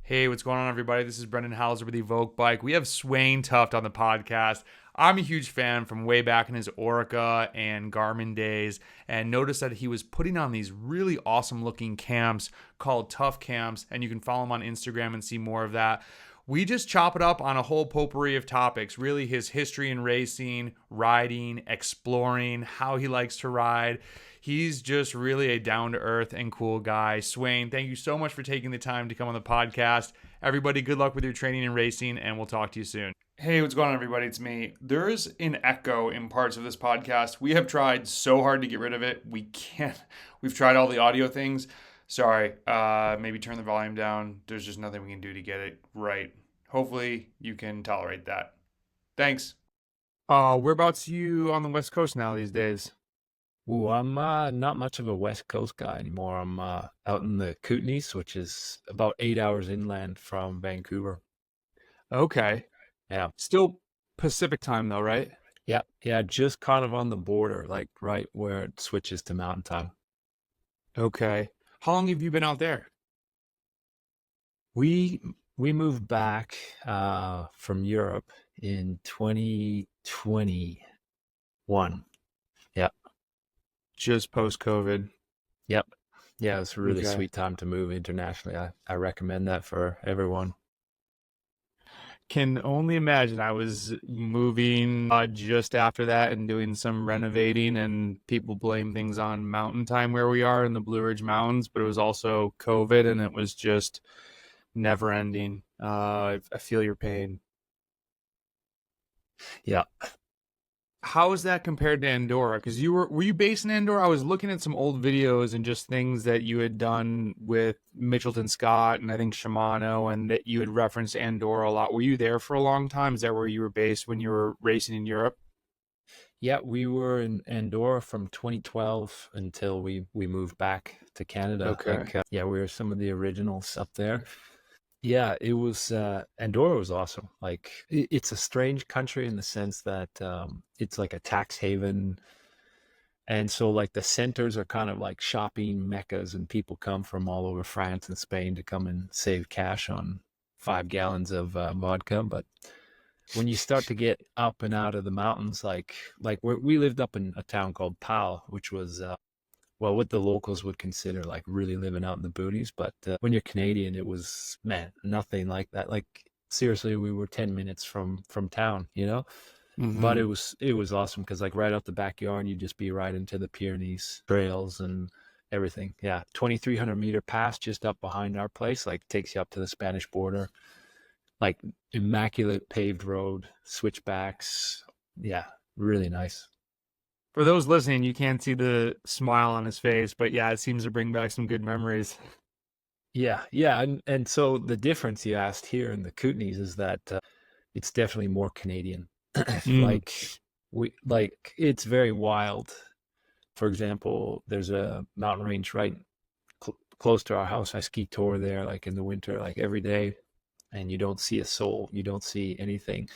Hey, what's going on, everybody? This is Brendan Hauser with EVOQ Bike. We have Svein Tuft on the podcast. I'm a huge fan from way back in his Orica and Garmin days, and noticed that he was putting on these really awesome looking camps called Tuft Camps, and you can follow him on Instagram and see more of that. We just chop it up on a whole potpourri of topics, really his history in racing, riding, exploring, how he likes to ride. He's just really a down-to-earth and cool guy. Svein, thank you so much for taking the time to come on the podcast. Everybody, good luck with your training and racing, and we'll talk to you soon. Hey, what's going on, everybody? It's me. There is an echo in parts of this podcast. We have tried so hard to get rid of it. We can't. We've tried all the audio things. Sorry. Maybe turn the volume down. There's just nothing we can do to get it right. Hopefully, you can tolerate that. Thanks. Whereabouts you on the West Coast now these days? Ooh, I'm not much of a West Coast guy anymore. I'm out in the Kootenays, which is about 8 hours inland from Vancouver. Okay. Yeah, Still Pacific time though, right? yeah, just kind of on the border, like right where it switches to Mountain Time. Okay. How long have you been out there? We we moved back from Europe in 2021. Yep, Just post-COVID. yep. Yeah, it's a really Okay. sweet time to move internationally. I recommend that for everyone. Can only imagine. I was moving just after that and doing some renovating, and people blame things on mountain time where we are in the Blue Ridge Mountains, but it was also COVID and it was just never ending. I feel your pain. Yeah. How is that compared to Andorra? Because were you based in Andorra? I was looking at some old videos and just things that you had done with Mitchelton Scott and I think Shimano, and that you had referenced Andorra a lot. Were you there for a long time? Is that where you were based when you were racing in Europe? Yeah, we were in Andorra from 2012 until we moved back to Canada. Okay. Yeah, we were some of the originals up there. Yeah, it was Andorra was awesome. Like it's a strange country in the sense that it's like a tax haven, and so like the centers are kind of like shopping meccas, and people come from all over France and Spain to come and save cash on 5 gallons of vodka. But when you start to get up and out of the mountains, like we lived up in a town called Pal, which was well, what the locals would consider like really living out in the boonies. But when you're Canadian, it was, man, nothing like that. Like seriously, we were 10 minutes from town, you know. But Mm-hmm. it was awesome because like right out the backyard, you'd just be right into the Pyrenees trails and everything. Yeah, 2,300-meter pass just up behind our place, like takes you up to the Spanish border. Like immaculate paved road, switchbacks. Yeah, really nice. For those listening, you can't see the smile on his face, but yeah, it seems to bring back some good memories. Yeah, and so the difference you asked here in the Kootenays is that it's definitely more Canadian. Mm. Like like it's very wild. For example, there's a mountain range right close to our house. I ski tour there like in the winter, like every day, and you don't see a soul. You don't see anything.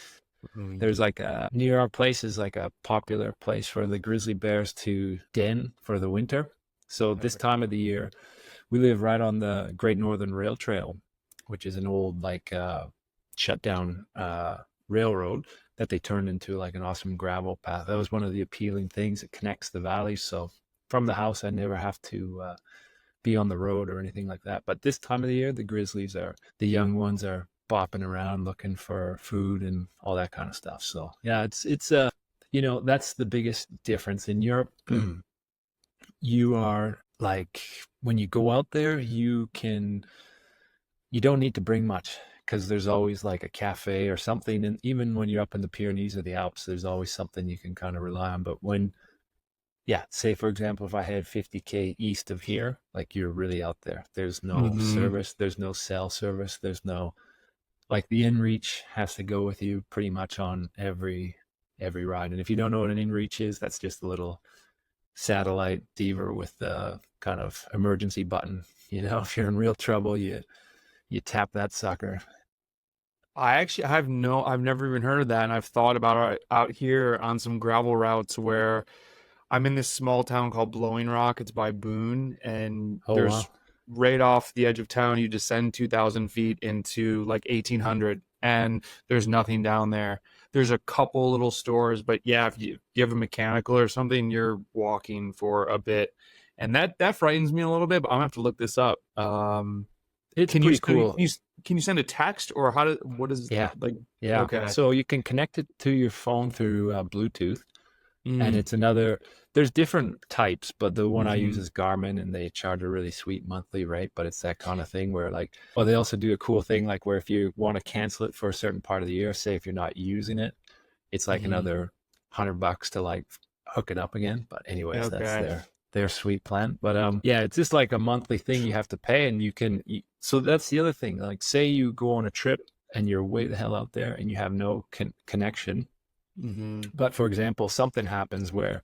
Mm. There's like a near our place is like a popular place for the grizzly bears to den for the winter. So this Okay. time of the year, we live right on the Great Northern Rail Trail, which is an old like shut down railroad that they turned into like an awesome gravel path. That was one of the appealing things. It connects the valleys. So from the house, I never have to be on the road or anything like that. But this time of the year, the young ones are bopping around looking for food and all that kind of stuff. So yeah, it's that's the biggest difference in Europe. You are like when you go out there, you don't need to bring much because there's always like a cafe or something. And even when you're up in the Pyrenees or the Alps, there's always something you can kind of rely on. But yeah, say for example, if I had 50K east of here, like you're really out there. There's no Mm-hmm. service, there's no cell service, there's no like the inReach has to go with you pretty much on every ride. And if you don't know what an inReach is, that's just a little satellite receiver with the kind of emergency button. If you're in real trouble, you tap that sucker. I've never even heard of that, and I've thought about it out here on some gravel routes where I'm in this small town called Blowing Rock. It's by Boone, and Oh there's wow. right off the edge of town. You descend 2,000 feet into like 1,800, and there's nothing down there. There's a couple little stores, but yeah, if you have a mechanical or something, you're walking for a bit, and that frightens me a little bit. But I'm gonna have to look this up. It's pretty cool. Can you send a text, or what is Yeah. like? Yeah. Okay. So you can connect it to your phone through Bluetooth. And Mm, it's there's different types, but the one I use mhm, is Garmin, and they charge a really sweet monthly rate. But it's that kind of thing where like, oh, they also do a cool thing like where if you want to cancel it for a certain part of the year, say if you're not using it, it's like mhm. another $100 to like hook it up again. But anyways, that's Okay. their sweet plan. But yeah, it's just like a monthly thing you have to pay, and so that's the other thing. Like, say you go on a trip and you're way the hell out there and you have no connection. Hmm. But for example, something happens where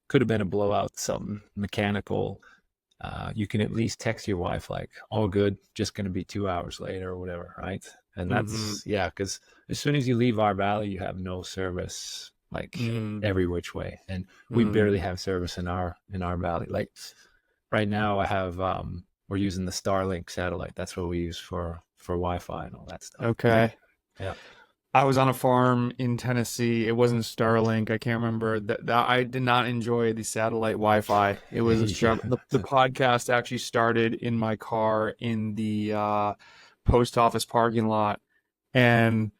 could have been a blowout, something mechanical. You can at least text your wife like, "All good, just going to be 2 hours later" or whatever, right? And Hmm. that's yeah, because as soon as you leave our valley, you have no service like Hmm. every which way, and we Hmm. barely have service in our valley. Like right now, I have we're using the Starlink satellite. That's what we use for Wi-Fi and all that stuff. Okay. Yeah. I was on a farm in Tennessee. It wasn't Starlink. I can't remember that I did not enjoy the satellite Wi-Fi. It was a Yeah. struggle. The podcast actually started in my car in the post office parking lot, and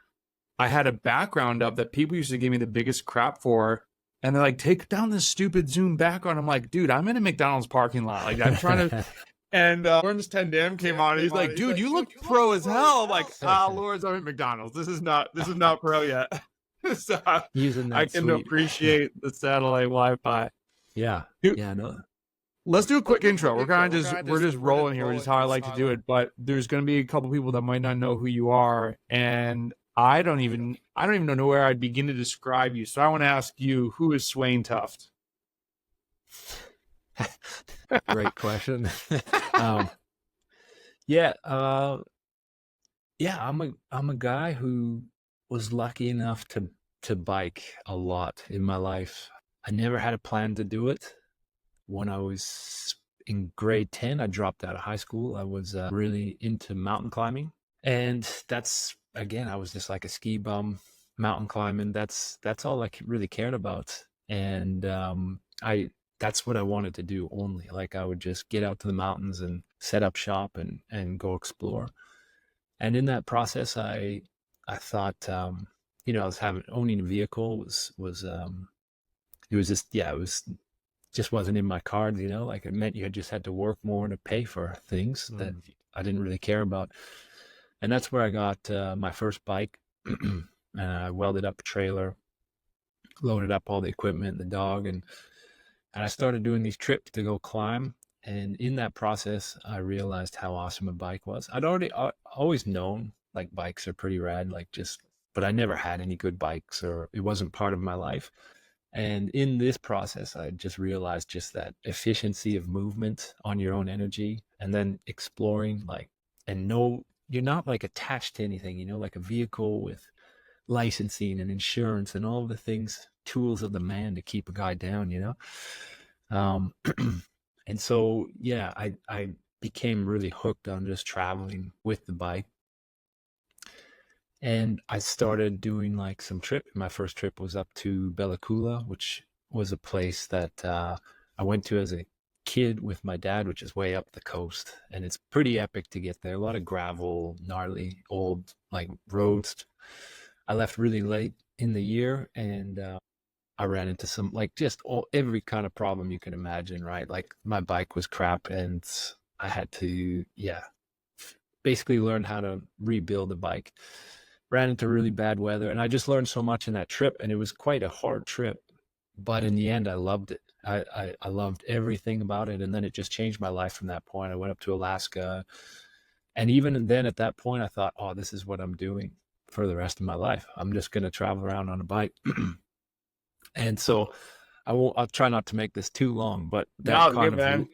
I had a background up that people used to give me the biggest crap for. And they're like, take down this stupid Zoom background. I'm like, dude, I'm in a McDonald's parking lot. Like, I'm trying to. And Lawrence Tendam came on. And he's like, dude, you look pro as hell. I'm like, Lawrence, I'm at McDonald's. This is not pro yet. So Using I that can sweet. appreciate the satellite Wi-Fi. Yeah. Dude, Yeah. No. let's do a quick intro. We're just rolling here, which is how I like to do it. But there's going to be a couple people that might not know who you are, and I don't even know where I'd begin to describe you. So I want to ask you, who is Svein Tuft? Great question. um, yeah. Yeah. I'm a guy who was lucky enough to bike a lot in my life. I never had a plan to do it. When I was in grade 10, I dropped out of high school. I was really into mountain climbing. And that's, again, I was just like a ski bum, mountain climbing. That's all I really cared about. And that's what I wanted to do only. Like I would just get out to the mountains and set up shop and go explore. And in that process, I thought, I was owning a vehicle was it was just yeah, it was just wasn't in my cards, like it meant you just had to work more to pay for things that Mm. I didn't really care about. And that's where I got my first bike. And I welded up a trailer, loaded up all the equipment, the dog, and I started doing these trips to go climb. And in that process, I realized how awesome a bike was. I'd always known like bikes are pretty rad, but I never had any good bikes, or it wasn't part of my life. And in this process, I just realized just that efficiency of movement on your own energy, and then exploring and you're not like attached to anything, like a vehicle with licensing and insurance and all the things, tools of the man to keep a guy down. Um, and so, yeah, I became really hooked on just traveling with the bike. And I started doing like some trip. My first trip was up to Bella Coola, which was a place that I went to as a kid with my dad, which is way up the coast. And it's pretty epic to get there. A lot of gravel, gnarly, old like roads. I left really late in the year, and I ran into some like just every kind of problem you can imagine, right? Like my bike was crap, and I had to, yeah, basically learn how to rebuild a bike. Ran into really bad weather, and I just learned so much in that trip, and it was quite a hard trip. But in the end, I loved it. I loved everything about it, and then it just changed my life from that point. I went up to Alaska, and even then, at that point, I thought, "Oh, this is what I'm doing for the rest of my life. I'm just going to travel around on a bike." And so, I'll try not to make this too long, but that No, good kind of man.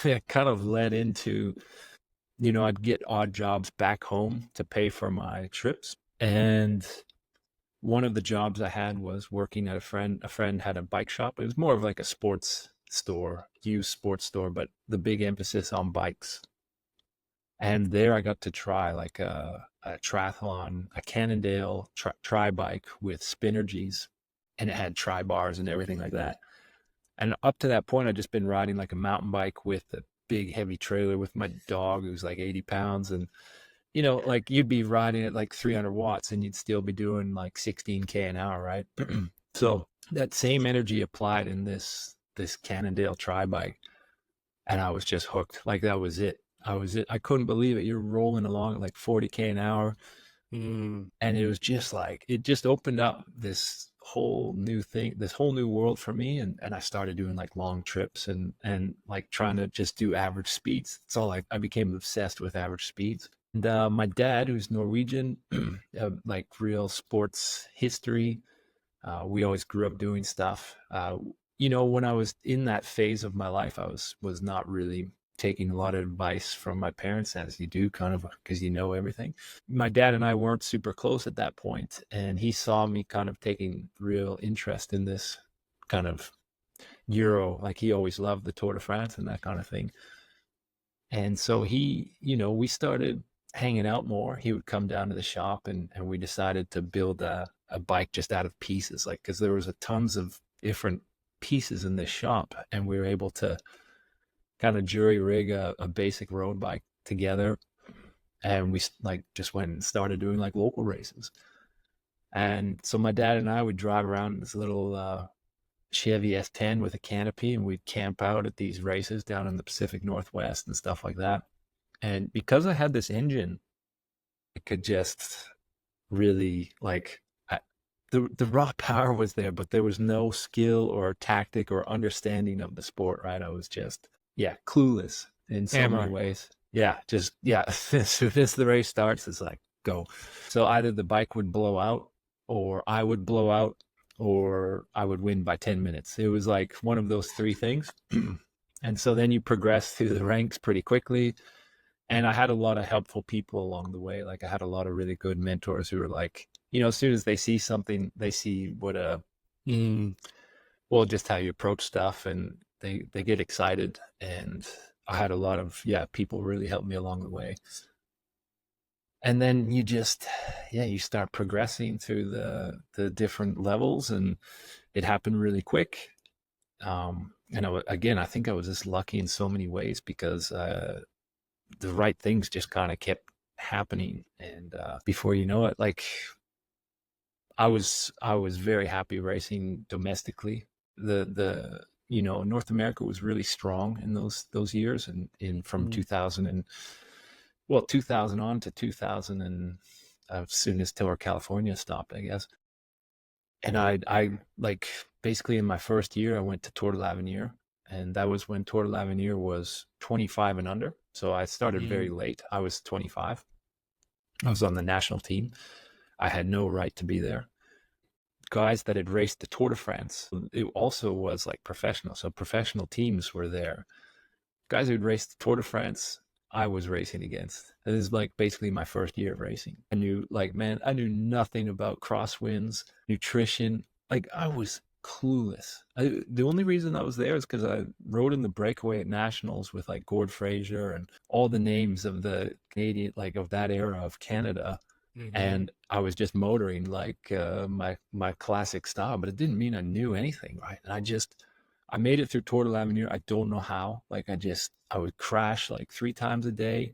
it kind of led into, I'd get odd jobs back home to pay for my trips. And one of the jobs I had was working at a friend. A friend had a bike shop. It was more of like a sports store, used sports store, but the big emphasis on bikes. And there I got to try like a triathlon, a Cannondale tri bike with Spinergies, and it had tri bars and everything like that. And up to that point, I'd just been riding like a mountain bike with a big heavy trailer with my dog who's like 80 pounds. And, like you'd be riding at like 300 watts and you'd still be doing like 16K an hour, right? So that same energy applied in this Cannondale tri bike. And I was just hooked. Like that was it. I couldn't believe it. You're rolling along at like 40K an hour. Mm. And it was just like, it just opened up this whole new thing, this whole new world for me. And I started doing like long trips and like trying to just do average speeds. It's all like, I became obsessed with average speeds. And my dad, who's Norwegian, like real sports history, we always grew up doing stuff. When I was in that phase of my life, I was not really taking a lot of advice from my parents, as you do, kind of because you know everything. My dad and I weren't super close at that point, and he saw me kind of taking real interest in this kind of Euro. Like he always loved the Tour de France and that kind of thing. And so we started hanging out more. He would come down to the shop, and we decided to build a bike just out of pieces, like because there was a tons of different pieces in this shop, and we were able to kind of jury rig a basic road bike together. And we like just went and started doing like local races. And so my dad and I would drive around in this little Chevy S10 with a canopy, and we'd camp out at these races down in the Pacific Northwest and stuff like that. And because I had this engine, it could just really like the raw power was there, but there was no skill or tactic or understanding of the sport, right? I was just, yeah, clueless in so many Hammer. ways. Yeah, just, yeah, as soon as the race starts, it's like, go. So either the bike would blow out, or I would blow out, or I would win by 10 minutes. It was like one of those three things. And so then you progress through the ranks pretty quickly. And I had a lot of helpful people along the way. Like I had a lot of really good mentors who were like, as soon as they see something, they see what well, just how you approach stuff, and they get excited. And I had a lot of, yeah, people really helped me along the way. And then you just, yeah, you start progressing through the different levels, and it happened really quick. And again, I think I was just lucky in so many ways because the right things just kind of kept happening. And before you know it, like I was very happy racing domestically. North America was really strong in those years, and in from Mm. 2000 on to 2000, and as soon as Tour California stopped, I guess. And I like basically in my first year I went to Tour de l'Avenir, and that was when Tour de l'Avenir was 25 and under. So I started very Mm. late. I was 25. I was on the national team. I had no right to be there. Guys that had raced the Tour de France, it also was like professional. So professional teams were there. Guys who'd raced the Tour de France, I was racing against. This is like basically my first year of racing. I knew nothing about crosswinds, nutrition. Like I was clueless. The only reason I was there is because I rode in the breakaway at nationals with like Gord Fraser and all the names of the Canadian, like of that era of Canada. Mm-hmm. And I was just motoring like my classic style, but it didn't mean I knew anything, right? And I made it through Tour de l'Avenir. I don't know how. Like I would crash like 3 times a day.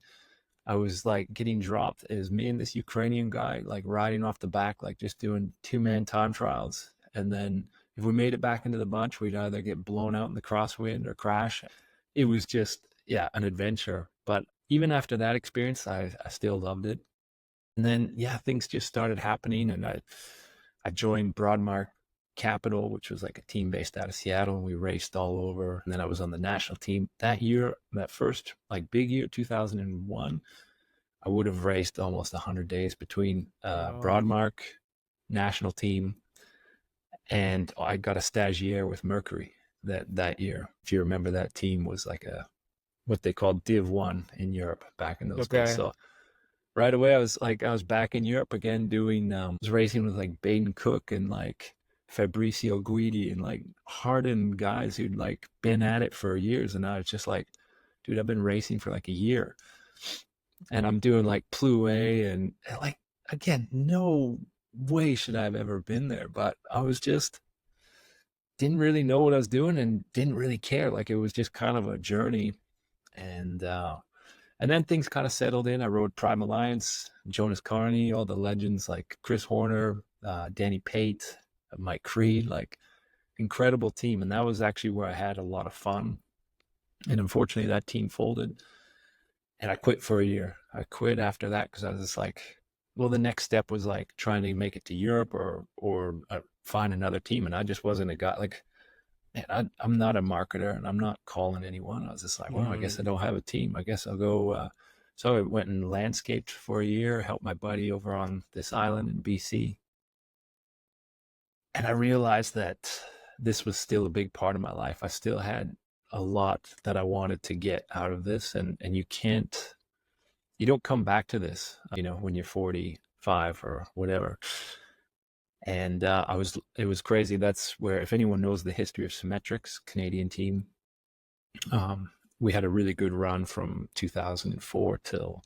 I was like getting dropped. It was me and this Ukrainian guy like riding off the back, like just doing 2-man time trials. And then if we made it back into the bunch, we'd either get blown out in the crosswind or crash. It was just, yeah, an adventure. But even after that experience, I still loved it. And then, yeah, things just started happening. And I joined Broadmark Capital, which was like a team based out of Seattle, and we raced all over. And then I was on the national team that year, that first like big year, 2001. I would have raced almost 100 days between Wow. Broadmark, national team, and I got a stagiaire with Mercury that year. If you remember, that team was like what they called Div 1 in Europe back in those days. Okay. So right away, I was back in Europe again doing, was racing with like Baden Cook and like Fabricio Guidi and like hardened guys who'd like been at it for years. And I was just like, dude, I've been racing for like a year. and I'm doing like Plouay and like, again, no way should I have ever been there, but I was just didn't really know what I was doing and didn't really care. Like it was just kind of a journey. And then things kind of settled in. I rode Prime Alliance, Jonas Carney, all the legends like Chris Horner, Danny Pate, Mike Creed, like incredible team. And that was actually where I had a lot of fun. And unfortunately, that team folded, and I quit for a year. I quit after that because I was just like, well, the next step was like trying to make it to Europe or find another team, and I just wasn't a guy like. Man, I'm not a marketer, and I'm not calling anyone. I was just like, well, I guess I don't have a team. I guess I'll go. So I went and landscaped for a year, helped my buddy over on this island in BC, and I realized that this was still a big part of my life. I still had a lot that I wanted to get out of this, and you don't come back to this, when you're 45 or whatever. And it was crazy. That's where, if anyone knows the history of Symmetrics, Canadian team, we had a really good run from 2004 till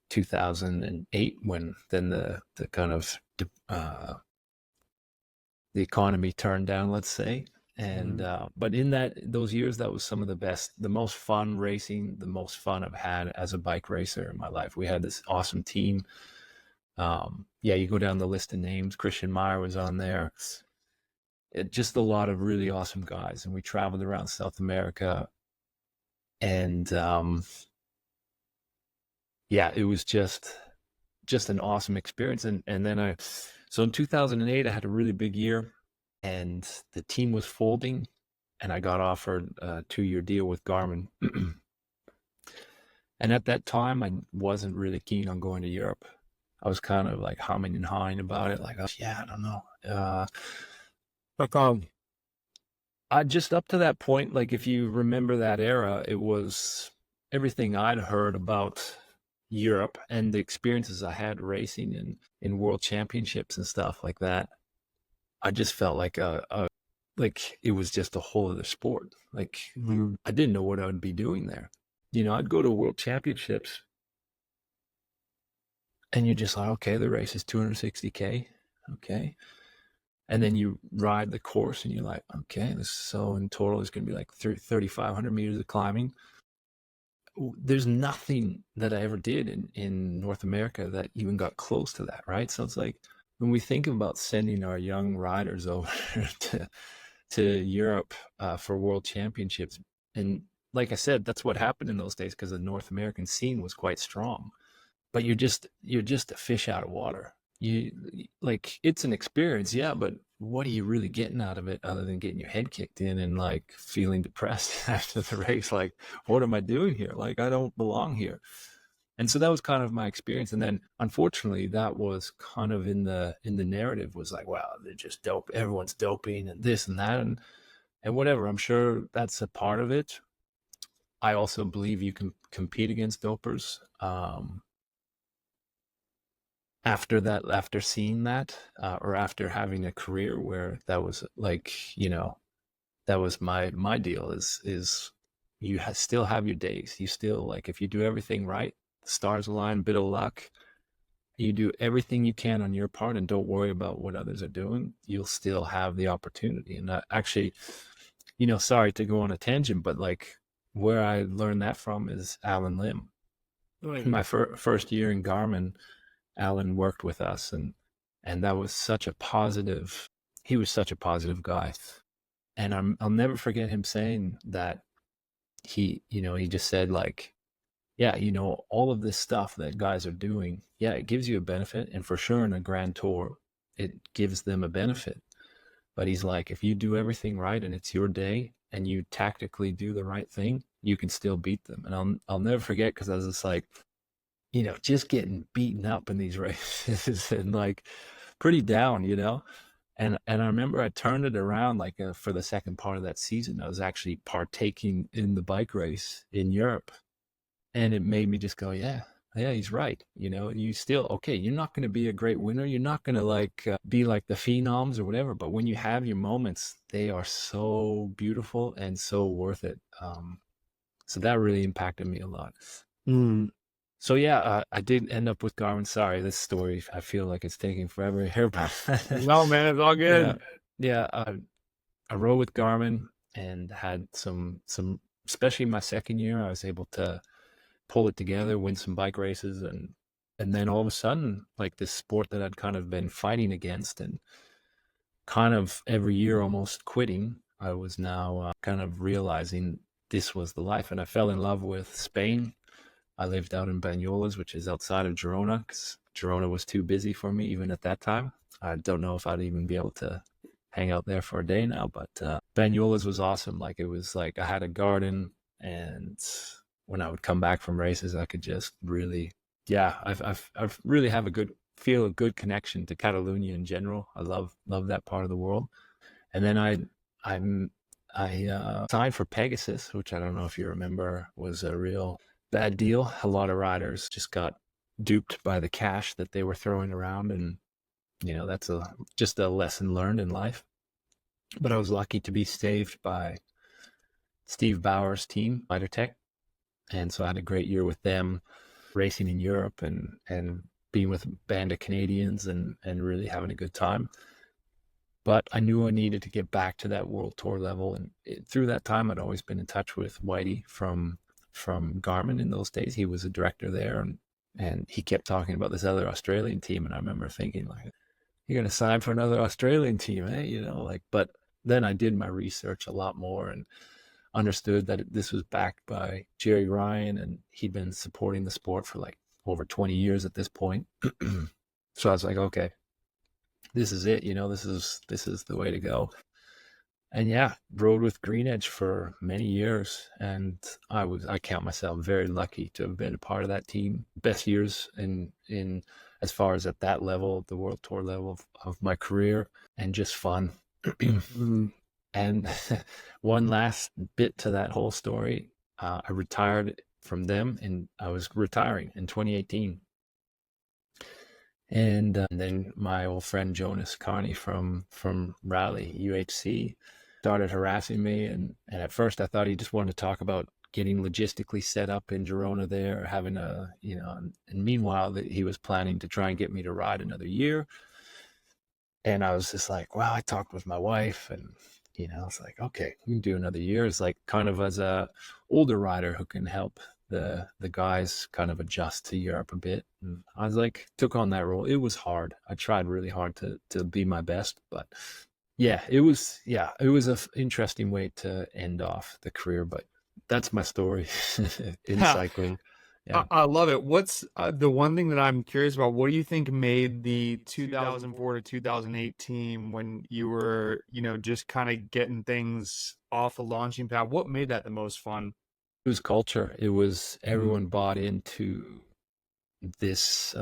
2008, when then the kind of the economy turned down, let's say. And but in those years, that was some of the best, the most fun racing, the most fun I've had as a bike racer in my life. We had this awesome team. You go down the list of names. Christian Meyer was on there. Just a lot of really awesome guys, and we traveled around South America. And it was just an awesome experience. And then so in 2008, I had a really big year, and the team was folding, and I got offered a 2-year deal with Garmin. And at that time, I wasn't really keen on going to Europe. I was kind of like humming and hawing about it, like, I don't know. I just up to that point, like if you remember that era, it was everything I'd heard about Europe and the experiences I had racing in world championships and stuff like that. I just felt like like it was just a whole other sport. Like I didn't know what I would be doing there. I'd go to world championships, and you're just like, okay, the race is 260K. Okay. And then you ride the course, and you're like, okay, so in total, it's going to be like 3,500 meters of climbing. There's nothing that I ever did in North America that even got close to that, right? So it's like, when we think about sending our young riders over to Europe for world championships, and like I said, that's what happened in those days because the North American scene was quite strong. But you're just a fish out of water. You like, it's an experience, yeah, but what are you really getting out of it other than getting your head kicked in and like feeling depressed after the race? Like, what am I doing here? Like, I don't belong here. And so that was kind of my experience. And then unfortunately, that was kind of in the narrative, was like, wow, they're just dope. Everyone's doping and this and that and whatever. I'm sure that's a part of it. I also believe you can compete against dopers. After seeing that, or after having a career where that was like, that was my deal, is you still have your days. You still, like, if you do everything right, the stars align, bit of luck, you do everything you can on your part and don't worry about what others are doing, you'll still have the opportunity. And actually, sorry to go on a tangent, but like where I learned that from is Alan Lim. Right. My first year in Garmin, Alan worked with us, and that was such a positive. He was such a positive guy, and I'll never forget him saying that. He just said, like, yeah, all of this stuff that guys are doing, yeah, it gives you a benefit, and for sure in a Grand Tour, it gives them a benefit. But he's like, if you do everything right and it's your day and you tactically do the right thing, you can still beat them. And I'll never forget, because I was just like, just getting beaten up in these races and like pretty down, And I remember I turned it around, like for the second part of that season, I was actually partaking in the bike race in Europe. And it made me just go, yeah, he's right. You still, okay, you're not going to be a great winner. You're not going to like be like the phenoms or whatever. But when you have your moments, they are so beautiful and so worth it. So that really impacted me a lot. So yeah, I did end up with Garmin. Sorry, this story, I feel like it's taking forever to hear about. No, man, it's all Yeah, good. yeah. I rode with Garmin and had some, especially my second year, I was able to pull it together, win some bike races, and then all of a sudden, like this sport that I'd kind of been fighting against and kind of every year almost quitting, I was now kind of realizing this was the life, and I fell in love with Spain. I lived out in Banyoles, which is outside of Girona, because Girona was too busy for me even at that time. I don't know if I'd even be able to hang out there for a day now, but Banyoles was awesome. Like it was like I had a garden, and when I would come back from races, I could just really, yeah, I've really have a good connection to Catalonia in general. I love that part of the world. And then I'm I signed for Pegasus, which I don't know if you remember was a real bad deal. A lot of riders just got duped by the cash that they were throwing around, and that's just a lesson learned in life. But I was lucky to be saved by Steve Bauer's team, Tech, and so I had a great year with them, racing in Europe and being with a band of Canadians and really having a good time. But I knew I needed to get back to that world tour level, and through that time, I'd always been in touch with Whitey from Garmin in those days. He was a director there, and he kept talking about this other Australian team, and I remember thinking like, "You're gonna sign for another Australian team, eh?" Like. But then I did my research a lot more and understood that this was backed by Jerry Ryan, and he'd been supporting the sport for like over 20 years at this point. So I was like, okay, this is it. This is the way to go. And yeah, rode with GreenEdge for many years, and I count myself very lucky to have been a part of that team. Best years in as far as at that level, the world tour level of my career, and just fun. And one last bit to that whole story, I retired from them, and I was retiring in 2018. And then my old friend Jonas Carney from Raleigh UHC started harassing me, and at first I thought he just wanted to talk about getting logistically set up in Girona there, having and meanwhile that he was planning to try and get me to ride another year. And I was just like, well, I talked with my wife, and I was like, okay, we can do another year. It's like kind of as a older rider who can help the guys kind of adjust to Europe a bit. And I was like, took on that role. It was hard. I tried really hard to be my best, but it was an interesting way to end off the career. But that's my story in cycling. Yeah. I love it. What's the one thing that I'm curious about? What do you think made the 2004 to 2008 team when you were, just kind of getting things off the launching pad? What made that the most fun? It was culture. It was everyone bought into this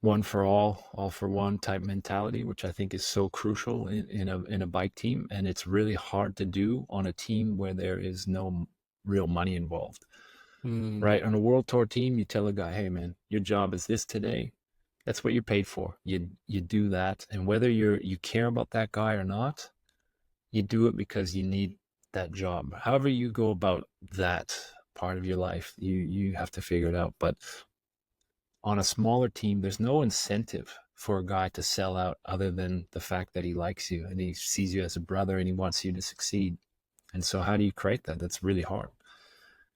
one for all for one type mentality, which I think is so crucial in a bike team, and it's really hard to do on a team where there is no real money involved. Right? On a world tour team, you tell a guy, "Hey, man, your job is this today. That's what you're paid for. You do that, and whether you care about that guy or not, you do it because you need that job. However you go about that part of your life, you have to figure it out. But on a smaller team, there's no incentive for a guy to sell out other than the fact that he likes you and he sees you as a brother and he wants you to succeed. And so how do you create that? That's really hard.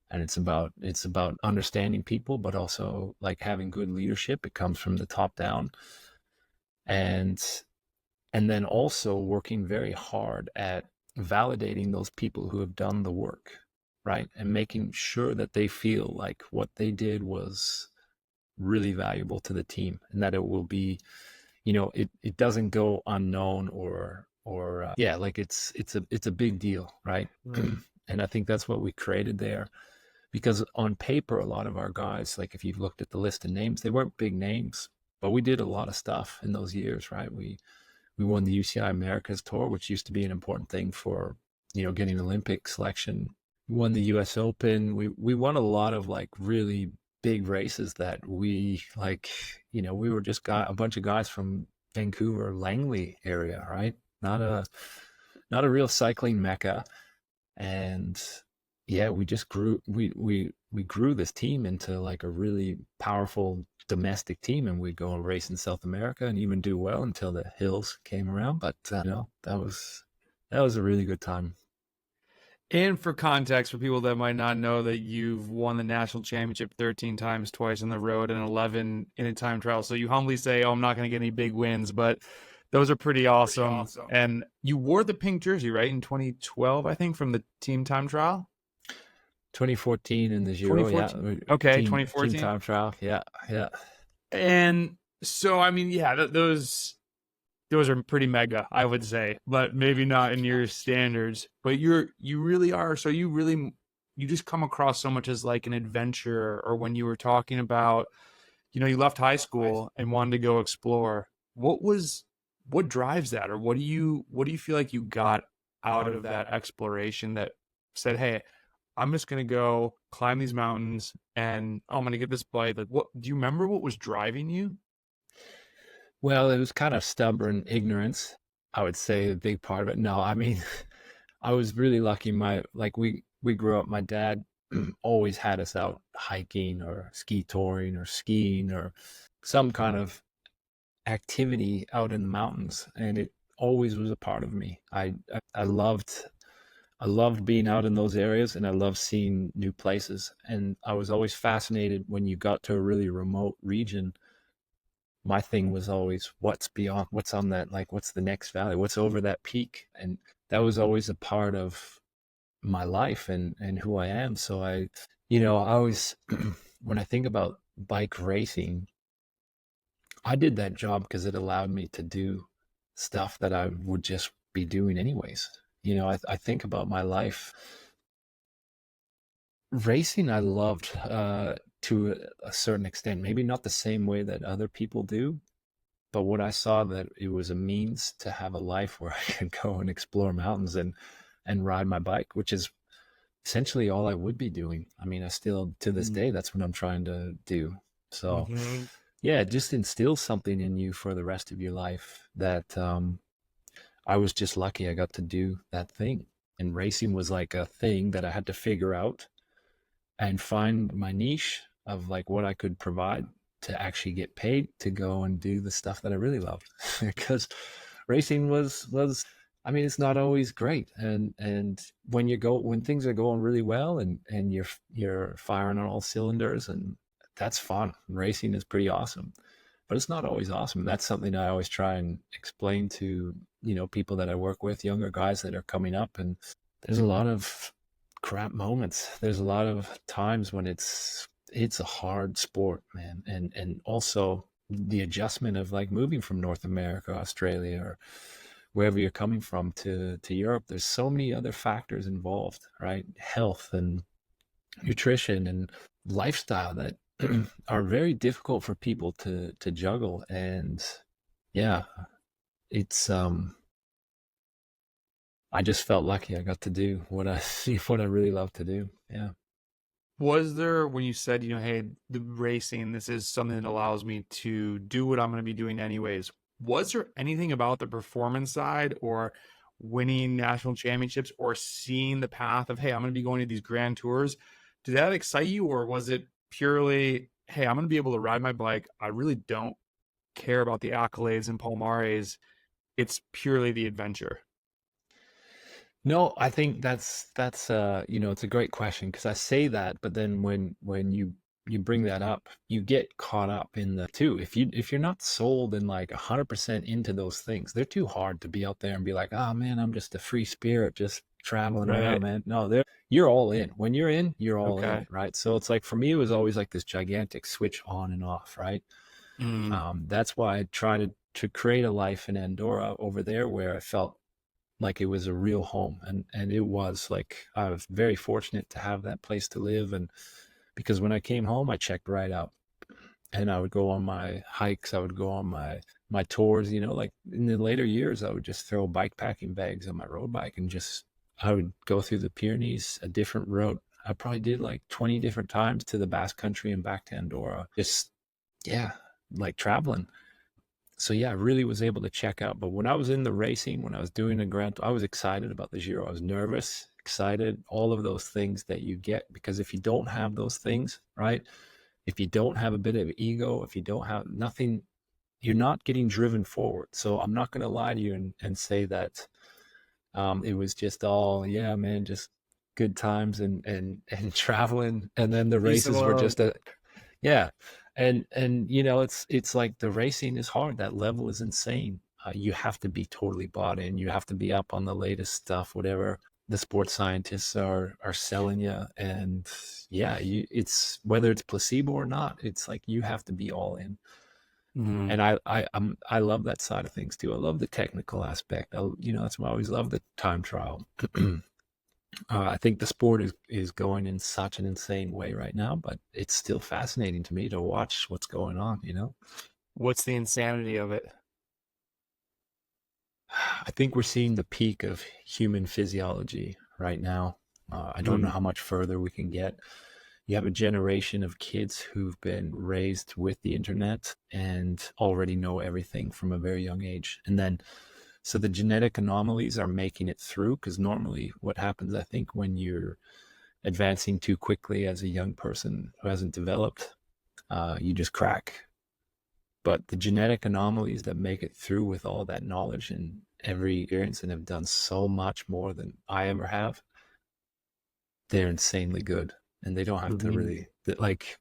And it's about understanding people, but also like having good leadership. It comes from the top down. And then also working very hard at validating those people who have done the work, right? And making sure that they feel like what they did was really valuable to the team, and that it will be, it doesn't go unknown or like it's a big deal, right? And I think that's what we created there, because on paper, a lot of our guys, like if you've looked at the list of names, they weren't big names, but we did a lot of stuff in those years, right? We won the UCI Americas Tour, which used to be an important thing for, getting Olympic selection. We won the US Open. We won a lot of like really big races that we like, we were just a bunch of guys from Vancouver, Langley area, right? Not a real cycling mecca. And yeah, we just grew, we we grew this team into like a really powerful domestic team, and we'd go and race in South America and even do well until the hills came around. But that was a really good time. And for context, for people that might not know, that you've won the national championship 13 times, twice on the road, and 11 in a time trial. So you humbly say, "Oh, I'm not going to get any big wins," but those are pretty awesome. And you wore the pink jersey, right, in 2012, I think, from the team time trial. 2014 in the Giro, yeah. 2014. Okay, Team 2014. time trial, yeah, yeah. And so, I mean, yeah, those are pretty mega, I would say, but maybe not in your standards. But you really are. So you just come across so much as like an adventurer. Or when you were talking about, you left high school and wanted to go explore. What drives that, or what do you feel like you got out of that exploration that said, "Hey, I'm just gonna go climb these mountains and I'm gonna get this bike." Like, what do you remember? What was driving you? Well, it was kind of stubborn ignorance, I would say, a big part of it. No, I mean, I was really lucky. We grew up, my dad always had us out hiking or ski touring or skiing or some kind of activity out in the mountains, and it always was a part of me. I loved being out in those areas, and I loved seeing new places. And I was always fascinated when you got to a really remote region. My thing was always what's beyond, what's on that, like what's the next valley, what's over that peak. And that was always a part of my life and who I am. So I always, when I think about bike racing, I did that job because it allowed me to do stuff that I would just be doing anyways. I think about my life. Racing, I loved to a certain extent, maybe not the same way that other people do, but when I saw that it was a means to have a life where I could go and explore mountains and ride my bike, which is essentially all I would be doing. I mean, I still to this day that's what I'm trying to do. So Mm-hmm. yeah, it just instills something in you for the rest of your life that I was just lucky I got to do that thing. And racing was like a thing that I had to figure out and find my niche of like what I could provide to actually get paid to go and do the stuff that I really loved. Because racing was I mean, it's not always great. And when things are going really well and you're firing on all cylinders, and that's fun. Racing is pretty awesome. But it's not always awesome. That's something I always try and explain to, people that I work with, younger guys that are coming up, and there's a lot of crap moments. There's a lot of times when it's a hard sport, man. And also the adjustment of like moving from North America, Australia, or wherever you're coming from to Europe. There's so many other factors involved, right? Health and nutrition and lifestyle that are very difficult for people to juggle. And yeah, it's I just felt lucky I got to do what I what I really love to do. Yeah. Was there, when you said, hey, the racing, this is something that allows me to do what I'm going to be doing anyways, was there anything about the performance side or winning national championships or seeing the path of, hey, I'm going to be going to these grand tours? Did that excite you, or was it purely, hey, I'm going to be able to ride my bike? I really don't care about the accolades and palmares. It's purely the adventure. No, I think that's it's a great question because I say that, but then when you bring that up, you get caught up in the too. If you're not sold and like 100% into those things, they're too hard to be out there and be like, oh man, I'm just a free spirit, just traveling around, Right. man. No, you're all in. When you're in, you're all in, Okay. right? So it's like for me, it was always like this gigantic switch on and off, right? Mm. That's why I try to create a life in Andorra over there where I felt like it was a real home, and it was like I was very fortunate to have that place to live. And because when I came home I checked right out, and I would go on my hikes, I would go on my tours, like in the later years I would just throw bike packing bags on my road bike and just I would go through the Pyrenees, a different route. I probably did like 20 different times to the Basque Country and back to Andorra, just yeah, like traveling. So yeah, I really was able to check out. But when I was in the racing, when I was doing the Grand, I was excited about the Giro. I was nervous excited, all of those things that you get. Because if you don't have those things, right? If you don't have a bit of ego, if you don't have nothing, you're not getting driven forward. So I'm not going to lie to you and say that it was just all, yeah, man, just good times and traveling. And then the races were just yeah. And it's like the racing is hard. That level is insane. You have to be totally bought in. You have to be up on the latest stuff, whatever the sports scientists are selling you. And yeah, it's whether it's placebo or not, it's like you have to be all in. Mm-hmm. And I love that side of things too. I love the technical aspect. That's why I always love the time trial. I think the sport is going in such an insane way right now, but it's still fascinating to me to watch what's going on, What's the insanity of it? I think we're seeing the peak of human physiology right now. I don't know how much further we can get. You have a generation of kids who've been raised with the internet and already know everything from a very young age. And then, so the genetic anomalies are making it through, because normally what happens, I think, when you're advancing too quickly as a young person who hasn't developed, you just crack. But the genetic anomalies that make it through with all that knowledge and every experience and have done so much more than I ever have, they're insanely good. And they don't have to really, like,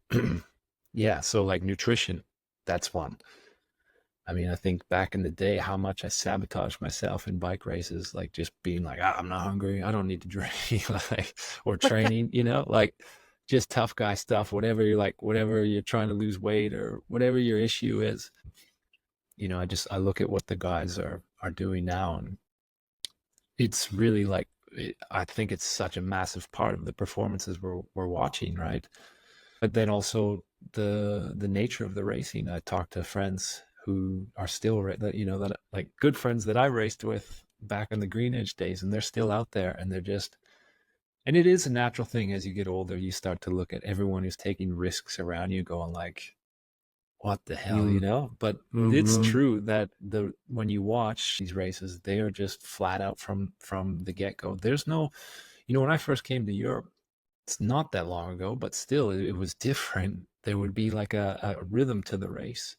yeah. So like nutrition, that's one. I mean, I think back in the day, how much I sabotaged myself in bike races, like just being like, I'm not hungry, I don't need to drink, like, or training, like just tough guy stuff, whatever you're trying to lose weight or whatever your issue is. I look at what the guys are doing now, and it's really like, I think it's such a massive part of the performances we're watching, right? But then also the nature of the racing. I talked to friends who are still that like good friends that I raced with back in the GreenEdge days, and they're still out there, and and it is a natural thing as you get older. You start to look at everyone who's taking risks around you, going like, what the hell, but it's true that when you watch these races, they are just flat out from the get-go. There's no, when I first came to Europe, it's not that long ago, but still it was different. There would be like a rhythm to the race.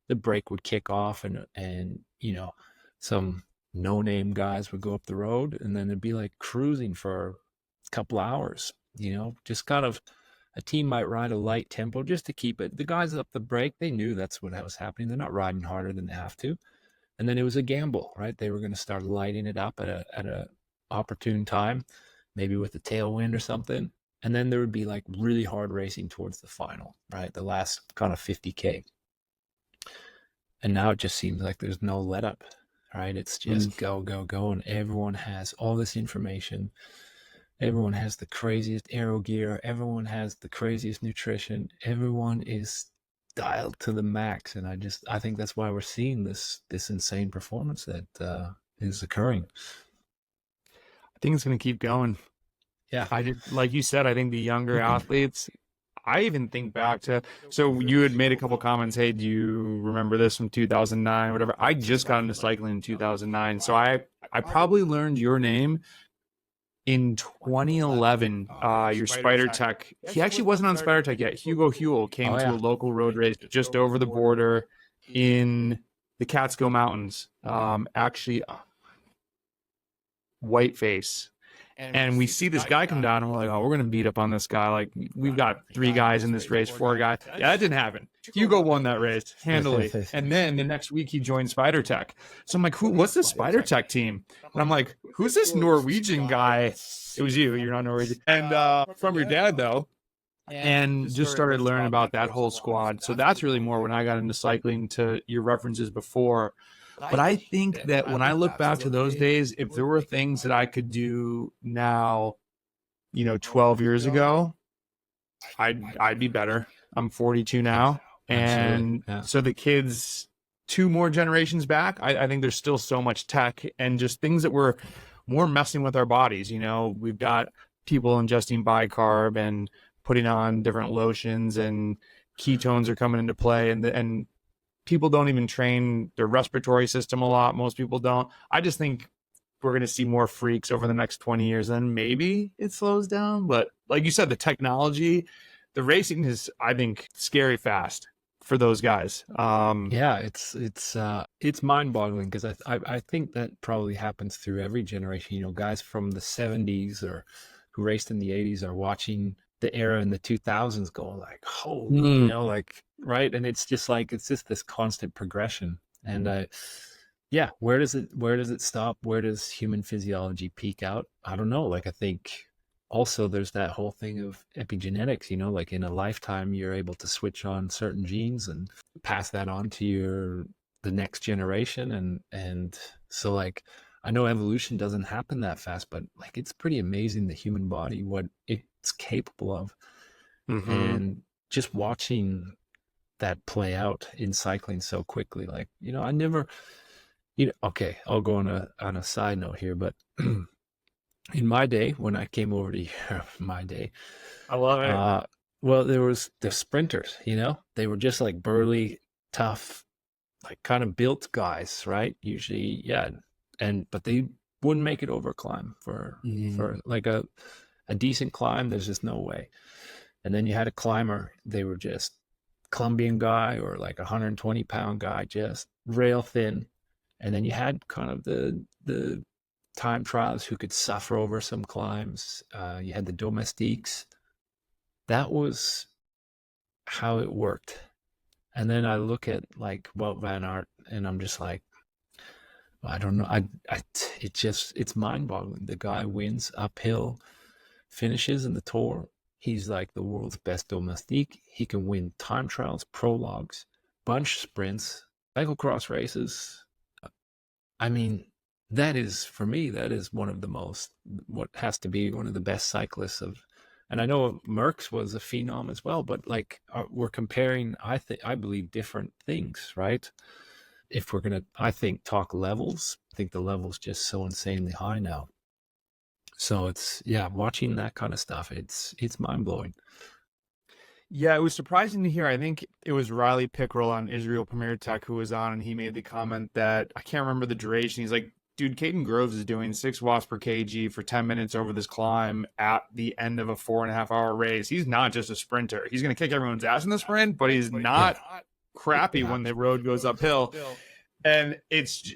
The break would kick off, and some no-name guys would go up the road, and then it'd be like cruising for a couple hours, just kind of. A team might ride a light tempo just to keep it. The guys up the break, they knew that's what was happening. They're not riding harder than they have to. And then it was a gamble, right? They were going to start lighting it up at a opportune time, maybe with a tailwind or something. And then there would be like really hard racing towards the final, right? The last kind of 50K. And now it just seems like there's no let up, right? It's just go, go, go. And everyone has all this information. Everyone has the craziest aero gear. Everyone has the craziest nutrition. Everyone is dialed to the max. And I think that's why we're seeing this insane performance that is occurring. I think it's going to keep going. Yeah. Like you said, I think the younger athletes, I even think back to, so you had made a couple comments, hey, do you remember this from 2009, whatever. I just got into cycling in 2009. So I probably learned your name in 2011, your Spider Tech. He actually wasn't on Spider Tech yet. Hugo Huel came to a local road race just over the border in the Catskill Mountains. Actually, Whiteface. And we see this guy come down, and we're like, oh, we're going to beat up on this guy. Like, we've got 3 guys in this race, 4 guys. Yeah, that didn't happen. Hugo won that race handily. And then the next week he joined Spider Tech. So I'm like, what's this Spider Tech team? And I'm like, who's this Norwegian guy? It was you. You're not Norwegian. And from your dad, though. And just started learning about that whole squad. So that's really more when I got into cycling, to your references before. But I think that when I look back to those days, if there were things that I could do now, 12 years ago, I'd be better. I'm 42 now. And so the kids 2 more generations back, I think there's still so much tech and just things that we're more messing with our bodies. We've got people ingesting bicarb and putting on different lotions, and ketones are coming into play, and people don't even train their respiratory system a lot. Most people don't. I just think we're going to see more freaks over the next 20 years, then maybe it slows down. But like you said, the technology, the racing is, I think, scary fast for those guys. Yeah, it's mind-boggling because I think that probably happens through every generation. You know, guys from the 70s or who raced in the 80s are watching the era in the 2000s go like, holy, you Mm. know, like, right? And it's just like it's just this constant progression. And yeah, where does it stop? Where does human physiology peak out? I don't know. Like I think also there's that whole thing of epigenetics, you know, like in a lifetime you're able to switch on certain genes and pass that on to the next generation. And so like I know evolution doesn't happen that fast, but like it's pretty amazing the human body, what it's capable of. Hmm. And just watching that play out in cycling so quickly, like, you know, I never, you know, okay, I'll go on a side note here, but in my day, when I came over to here, my day, I love it. uh, well, there was the sprinters, you know, they were just like burly, tough, like kind of built guys, right? Usually, yeah, but they wouldn't make it over a climb for like a decent climb. There's just no way. And then you had a climber, they were just Colombian guy or like a 120-pound guy, just rail thin. And then you had kind of the time trials who could suffer over some climbs. You had the domestiques. That was how it worked. And then I look at like Wout van Aert, and I'm just like, I don't know. It's mind boggling. The guy wins uphill, finishes in the Tour. He's like the world's best domestique. He can win time trials, prologues, bunch sprints, cyclocross races. I mean, that is for me. That is one of the most what has to be one of the best cyclists of. And I know Merckx was a phenom as well, but like we're comparing, I believe different things, right? If we're gonna, I think talk levels. I think the level's just so insanely high now. So it's yeah, watching that kind of stuff, it's mind blowing. Yeah, it was surprising to hear. I think it was Riley Pickrell on Israel Premier Tech who was on, and he made the comment that I can't remember the duration. He's like, dude, Caden Groves is doing 6 watts per kg for 10 minutes over this climb at the end of a 4.5 hour race. He's not just a sprinter. He's going to kick everyone's ass in the sprint, but he's not crappy when the road goes uphill. And it's,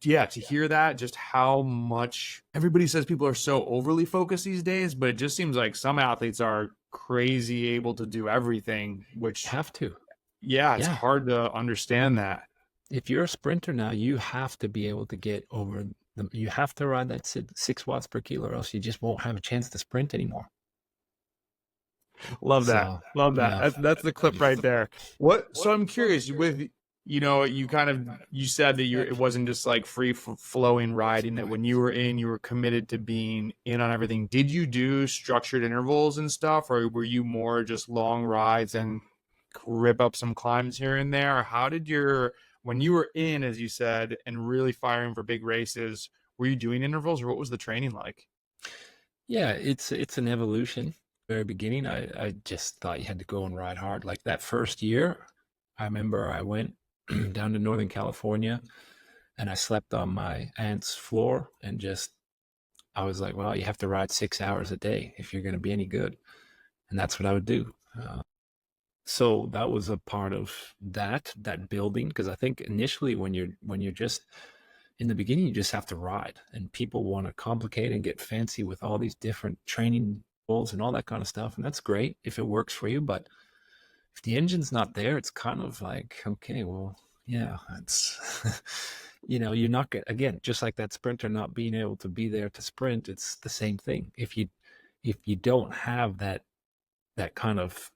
yeah, to hear that, just how much everybody says people are so overly focused these days, but it just seems like some athletes are crazy able to do everything, which, Have to. yeah, it's Yeah. hard to understand that. If you're a sprinter now, you have to be able to get over you have to ride that 6 watts per kilo, or else you just won't have a chance to sprint anymore. Love that. So, Love that. yeah. That's the clip right there. What? So I'm curious with, you kind of, you said that it wasn't just like free flowing riding, that when you were in, you were committed to being in on everything. Did you do structured intervals and stuff, or were you more just long rides and rip up some climbs here and there? Or how did when you were in, as you said, and really firing for big races, were you doing intervals, or what was the training like? Yeah, it's an evolution. Very beginning, I just thought you had to go and ride hard. Like that first year, I remember I went down to Northern California and I slept on my aunt's floor and just I was like, well, you have to ride 6 hours a day if you're going to be any good, and that's what I would do. So that was a part of that building, because I think initially when you're just in the beginning, you just have to ride, and people want to complicate and get fancy with all these different training goals and all that kind of stuff, and that's great if it works for you. But if the engine's not there, it's kind of like, okay, well, yeah, it's you're not gonna, again, just like that sprinter not being able to be there to sprint. It's the same thing. If you don't have that kind of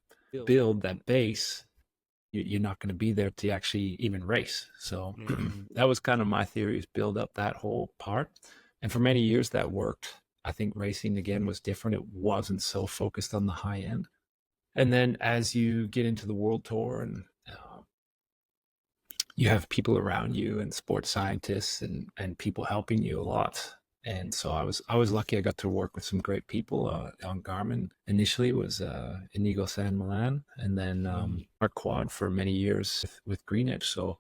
build, that base, you're not going to be there to actually even race. So that was kind of my theory, is build up that whole part. And for many years that worked. I think racing again was different. It wasn't so focused on the high end. And then as you get into the world tour and you have people around you and sports scientists and people helping you a lot. And so I was lucky. I got to work with some great people on Garmin. Initially, it was Inigo San Milan, and then Mark Quad for many years with GreenEdge. So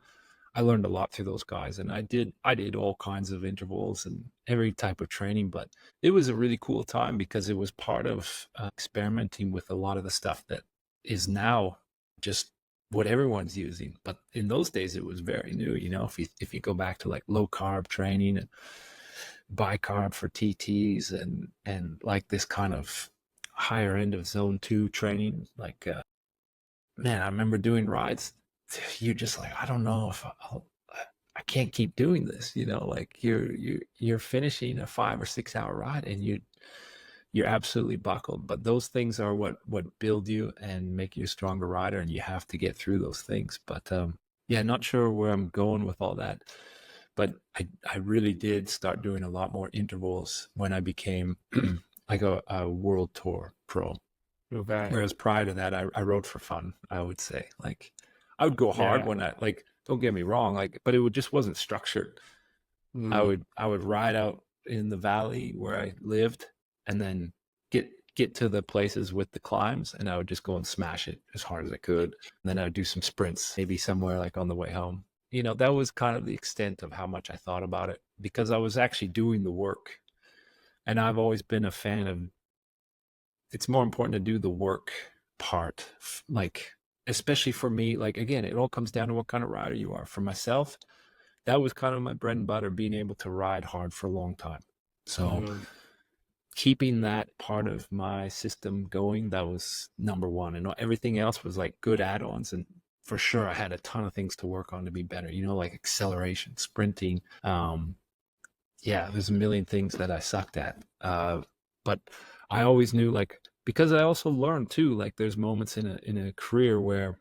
I learned a lot through those guys, and I did all kinds of intervals and every type of training, but it was a really cool time because it was part of experimenting with a lot of the stuff that is now just what everyone's using. But in those days, it was very new. If you go back to like low carb training and bicarb for TTs and like this kind of higher end of zone 2 training, like man, I remember doing rides. You're just like, I don't know if I can't keep doing this. Like you're finishing a 5 or 6 hour ride and you're absolutely buckled. But those things are what build you and make you a stronger rider, and you have to get through those things. But yeah, not sure where I'm going with all that. But I really did start doing a lot more intervals when I became like a world tour pro. Okay. Whereas prior to that, I rode for fun, I would say. Like I would go hard Yeah. when like, don't get me wrong, like, but just wasn't structured. I Mm. would ride out in the valley where I lived and then get to the places with the climbs, and I would just go and smash it as hard as I could. And then I would do some sprints, maybe somewhere like on the way home. That was kind of the extent of how much I thought about it, because I was actually doing the work. And I've always been a fan of, it's more important to do the work part, like, especially for me, like, again, it all comes down to what kind of rider you are. For myself, that was kind of my bread and butter, being able to ride hard for a long time. So Mhm. keeping that part of my system going, that was number one, and everything else was like good add-ons. And for sure I had a ton of things to work on to be better, like acceleration, sprinting. Yeah, there's a million things that I sucked at. But I always knew, like, because I also learned too, like there's moments in a career where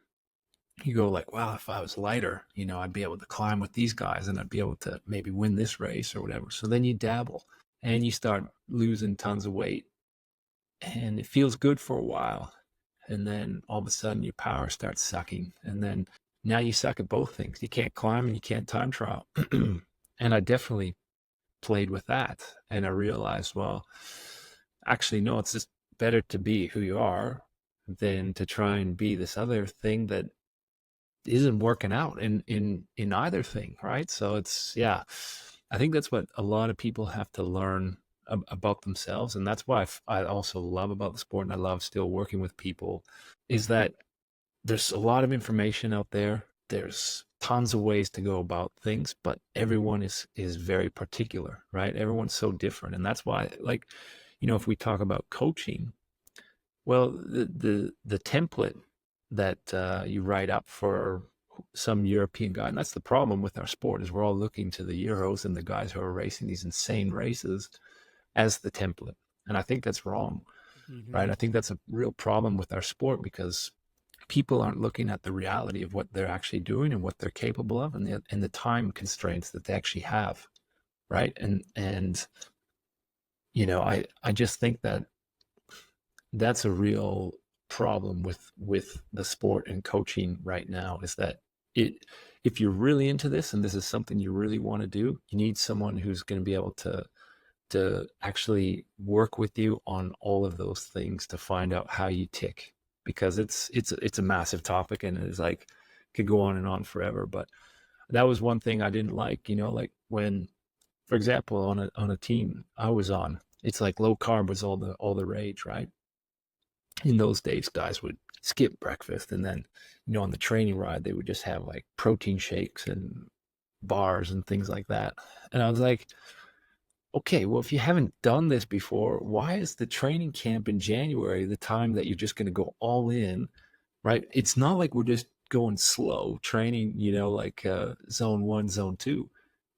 you go like, wow, if I was lighter, I'd be able to climb with these guys and I'd be able to maybe win this race or whatever. So then you dabble and you start losing tons of weight, and it feels good for a while. And then all of a sudden your power starts sucking. And then now you suck at both things. You can't climb and you can't time trial. And I definitely played with that, and I realized, well, actually no, it's just better to be who you are than to try and be this other thing that isn't working out in either thing, right? So it's, yeah, I think that's what a lot of people have to learn about themselves, and that's why I also love about the sport, and I love still working with people, is that there's a lot of information out there. There's tons of ways to go about things, but everyone is very particular, right? Everyone's so different. And that's why, like, if we talk about coaching, well, the template that you write up for some European guy, and that's the problem with our sport, is we're all looking to the Euros and the guys who are racing these insane races as the template. And I think that's wrong, right? Mhm. I think that's a real problem with our sport, because people aren't looking at the reality of what they're actually doing and what they're capable of, and the time constraints that they actually have, right? And I just think that that's a real problem with the sport and coaching right now, is that it if you're really into this and this is something you really want to do, you need someone who's going to be able to actually work with you on all of those things to find out how you tick, because it's a massive topic, and it's like could go on and on forever. But that was one thing I didn't like, like when, for example, on a team I was on, it's like low carb was all the rage, right? In those days, guys would skip breakfast, and then on the training ride they would just have like protein shakes and bars and things like that. And I was like, okay, well, if you haven't done this before, why is the training camp in January the time that you're just going to go all in, right? It's not like we're just going slow training, like zone 1, zone 2.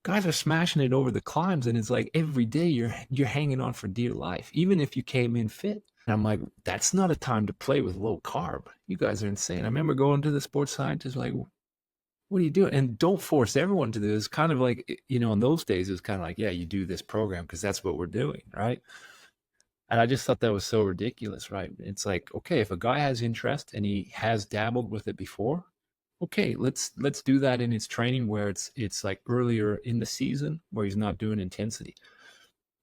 Guys are smashing it over the climbs, and it's like every day you're hanging on for dear life, even if you came in fit. And I'm like, that's not a time to play with low carb. You guys are insane. I remember going to the sports scientist like, what are you doing? And don't force everyone to do this. Kind of like, in those days, it was kind of like, yeah, you do this program because that's what we're doing, right? And I just thought that was so ridiculous, right? It's like, okay, if a guy has interest and he has dabbled with it before, okay, let's do that in his training where it's like earlier in the season where he's not doing intensity.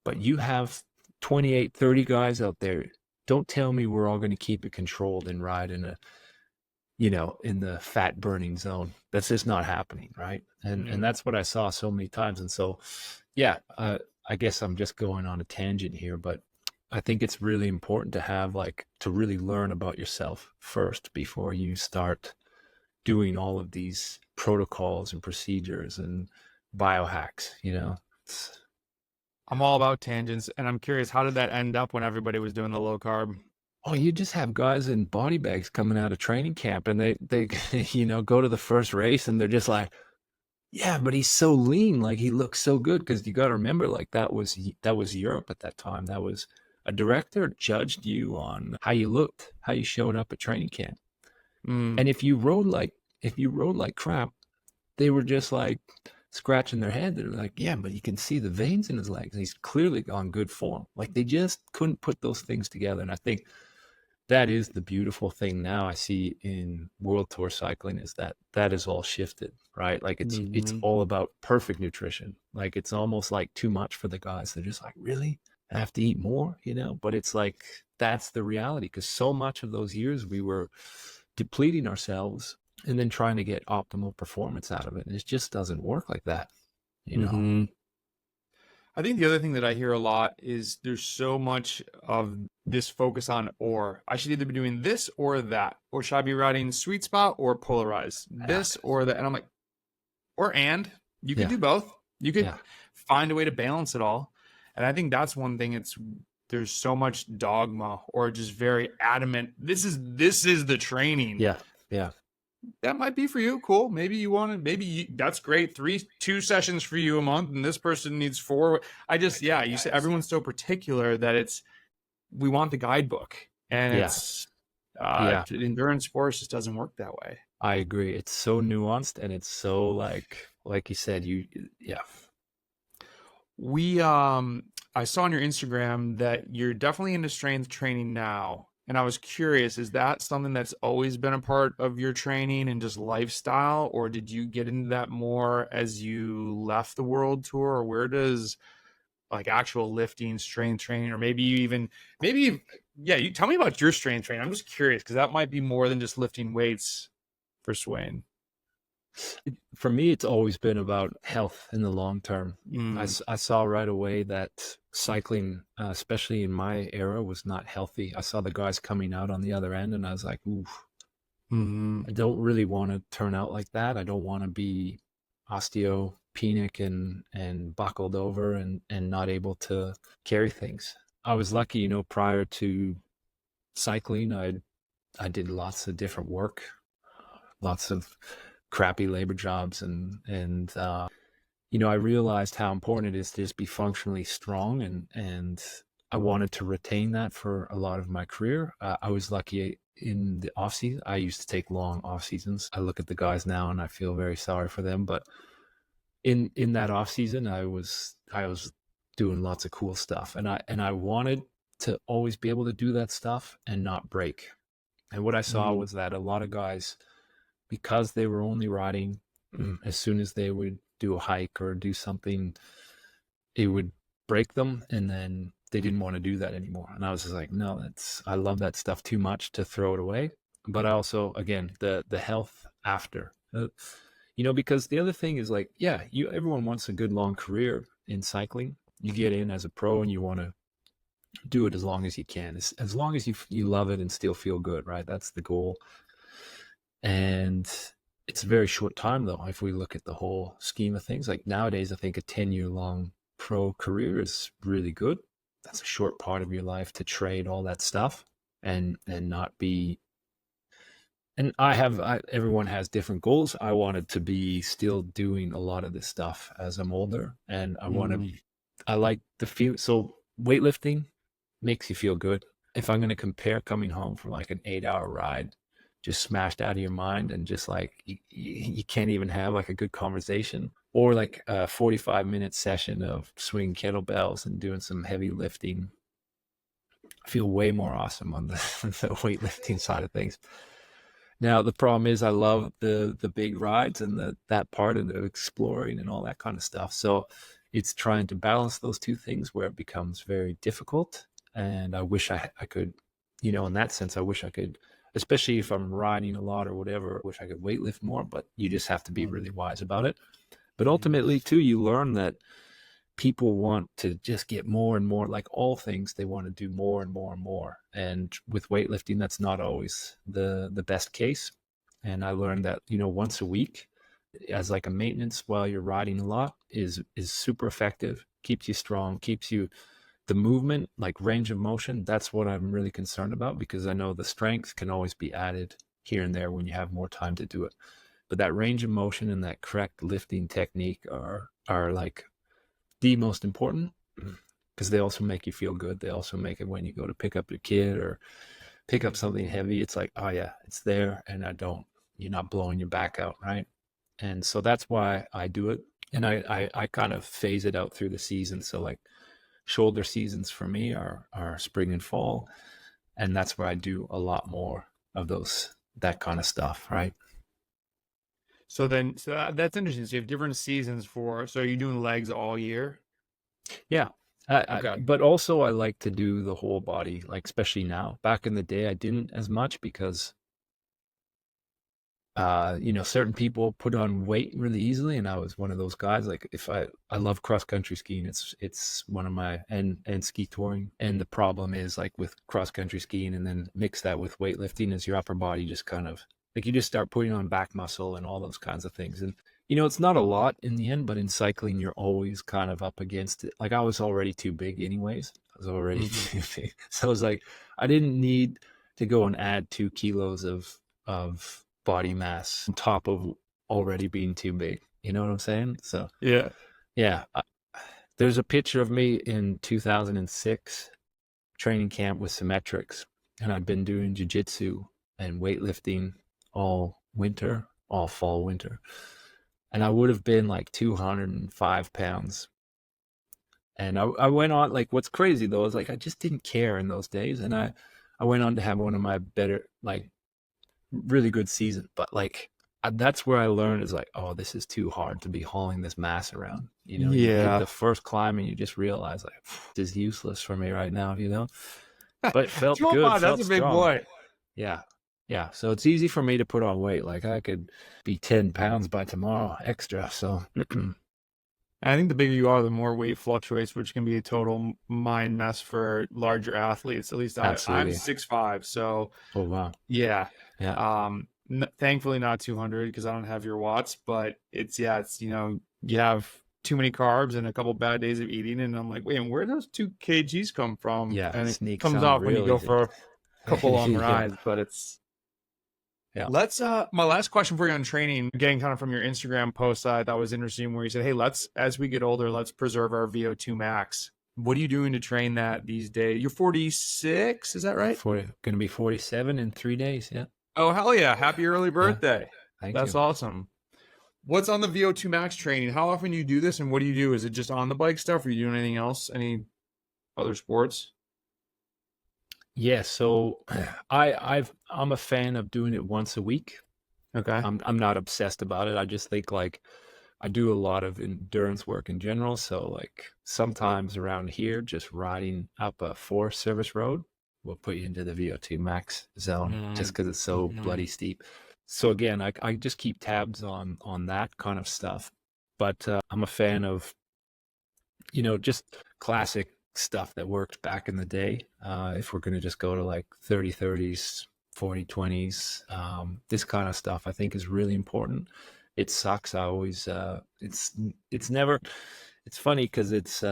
But you have 28, 30 guys out there. Don't tell me we're all going to keep it controlled and ride in a in the fat burning zone. That's just not happening, right? And that's what I saw so many times. And so, yeah, I guess I'm just going on a tangent here, but I think it's really important to have to really learn about yourself first before you start doing all of these protocols and procedures and biohacks. I'm all about tangents, and I'm curious, how did that end up when everybody was doing the low carb? Oh, you just have guys in body bags coming out of training camp, and they go to the first race, and they're just like, yeah, but he's so lean, like he looks so good. Because you got to remember, like that was Europe at that time. That was a director judged you on how you looked, how you showed up at training camp, Mm. and if you rode like crap, they were just like scratching their head. They're like, yeah, but you can see the veins in his legs. He's clearly on good form. Like they just couldn't put those things together, and I think that is the beautiful thing now I see in world tour cycling, is that is all shifted, right? Like it's Mhm. all about perfect nutrition. Like it's almost like too much for the guys. They're just like, really? I have to eat more, But it's like that's the reality, because so much of those years we were depleting ourselves and then trying to get optimal performance out of it. And it just doesn't work like that. Mhm. I think the other thing that I hear a lot is there's so much of this focus on or. I should either be doing this or that. Or should I be riding sweet spot or polarized? Yeah. This or that. And I'm like, and you could Yeah. do both. You could Yeah. find a way to balance it all. And I think that's one thing. There's so much dogma or just very adamant. This is the training. Yeah. Yeah. That might be for you. Cool. Maybe you want to, that's great. 2 sessions for you a month, and this person needs 4. Yeah, you said everyone's so particular that we want the guidebook, and Yeah. Yeah. endurance sports just doesn't work that way. I agree. It's so nuanced, and it's so like you said, yeah. I saw on your Instagram that you're definitely into strength training now. And I was curious, is that something that's always been a part of your training and just lifestyle, or did you get into that more as you left the world tour? Or where does like actual lifting, strength training, or you tell me about your strength training. I'm just curious because that might be more than just lifting weights for Swain. For me, it's always been about health in the long term. Mm. I saw right away that cycling, especially in my era, was not healthy. I saw the guys coming out on the other end, and I was like, ooh, Mm-hmm. I don't really want to turn out like that. I don't want to be osteopenic and buckled over and not able to carry things. I was lucky, prior to cycling, I did lots of different work, lots of crappy labor jobs, and I realized how important it is to just be functionally strong, and I wanted to retain that for a lot of my career. I was lucky in the off season. I used to take long off seasons. I look at the guys now and I feel very sorry for them, but in that off season, I was doing lots of cool stuff, and I wanted to always be able to do that stuff and not break. And what I saw Mm. was that a lot of guys, because they were only riding, as soon as they would do a hike or do something, it would break them, and then they didn't want to do that anymore. And I was just like, no, I love that stuff too much to throw it away. But I also, again, the health after, because the other thing is like, yeah, everyone wants a good long career in cycling. You get in as a pro and you want to do it as long as you can, as long as you love it and still feel good, right? That's the goal. And it's a very short time, though, if we look at the whole scheme of things. Like nowadays, I think a 10-year long pro career is really good. That's a short part of your life to trade all that stuff and not be. And everyone has different goals. I wanted to be still doing a lot of this stuff as I'm older, and I like the feel. So weightlifting makes you feel good. If I'm going to compare coming home from like an 8-hour ride, just smashed out of your mind, and just like you can't even have like a good conversation, or like a 45-minute session of swinging kettlebells and doing some heavy lifting, I feel way more awesome on the weightlifting side of things. Now the problem is I love the big rides and that part of the exploring and all that kind of stuff. So it's trying to balance those two things where it becomes very difficult. And I wish I could, in that sense, I wish I could especially if I'm riding a lot or whatever. I wish I could weightlift more, but you just have to be really wise about it. But ultimately, too, you learn that people want to just get more and more, like all things, they want to do more and more and more. And with weightlifting, that's not always the best case. And I learned that, once a week as like a maintenance while you're riding a lot is super effective, keeps you strong, keeps you the movement, like range of motion. That's what I'm really concerned about, because I know the strength can always be added here and there when you have more time to do it. But that range of motion and that correct lifting technique are like the most important, because they also make you feel good. They also make it when you go to pick up your kid or pick up something heavy. It's like, oh yeah, it's there, and you're not blowing your back out, right? And so that's why I do it. And I kind of phase it out through the season. So like shoulder seasons for me are spring and fall. And that's where I do a lot more of that kind of stuff, right? So that's interesting. So you have different seasons so you're doing legs all year? Yeah. Okay. But also I like to do the whole body, like especially now. Back in the day, I didn't as much because certain people put on weight really easily, and I was one of those guys. Like if I love cross country skiing. It's one of my, and ski touring. And the problem is like with cross country skiing and then mix that with weightlifting is your upper body just kind of like you just start putting on back muscle and all those kinds of things. And it's not a lot in the end, but in cycling you're always kind of up against it. Like I was already too big anyways. I was already too big. So I was like, I didn't need to go and add 2 kilos of body mass on top of already being too big. You know what I'm saying? So Yeah. yeah, there's a picture of me in 2006 training camp with Symmetrics, and I've been doing jiu-jitsu and weightlifting all winter, all fall winter, and I would have been like 205 pounds. And I went on, like, what's crazy though is like I just didn't care in those days, and I went on to have one of my better, like, really good season. But like that's where I learned is like, oh, this is too hard to be hauling this mass around. You hit Yeah. the first climb and you just realize like this is useless for me right now. But it felt good, 205, that's felt a big strong. boy. Yeah. Yeah. So it's easy for me to put on weight. Like I could be 10 pounds by tomorrow extra. So I think the bigger you are, the more weight fluctuates, which can be a total mind mess for larger athletes. At least I'm absolutely. 6'5", so Oh wow. yeah. Yeah. Thankfully not 200 because I don't have your watts, but it's you have too many carbs and a couple bad days of eating, and I'm like, wait, where do those 2 kgs come from? Yeah. And It it sneaks comes on off when you real go easy. for a couple long Yeah. rides, but it's Yeah. Let's my last question for you on training, again, kind of from your Instagram post I thought was interesting, where you said, hey, as we get older, let's preserve our VO2 max. What are you doing to train that these days? You're 46, is that right? Going to be 47 in 3 days. Yeah. Oh, hell yeah. Happy early Yeah. birthday. Thank That's you. awesome. What's on the VO2 max training? How often do you do this, and what do you do? Is it just on the bike stuff? Or are you doing anything else? Any other sports? Yeah, so I'm a fan of doing it once a week. Okay. I'm not obsessed about it. I just think like I do a lot of endurance work in general. So like sometimes around here, just riding up a Forest Service road will put you into the VO2 max zone just because it's so bloody steep. So again, I just keep tabs on that kind of stuff. But I'm a fan of just classic stuff that worked back in the day. If we're going to just go to like 30/30s, 40/20s, this kind of stuff I think is really important. It sucks. I always, it's never, it's funny because it's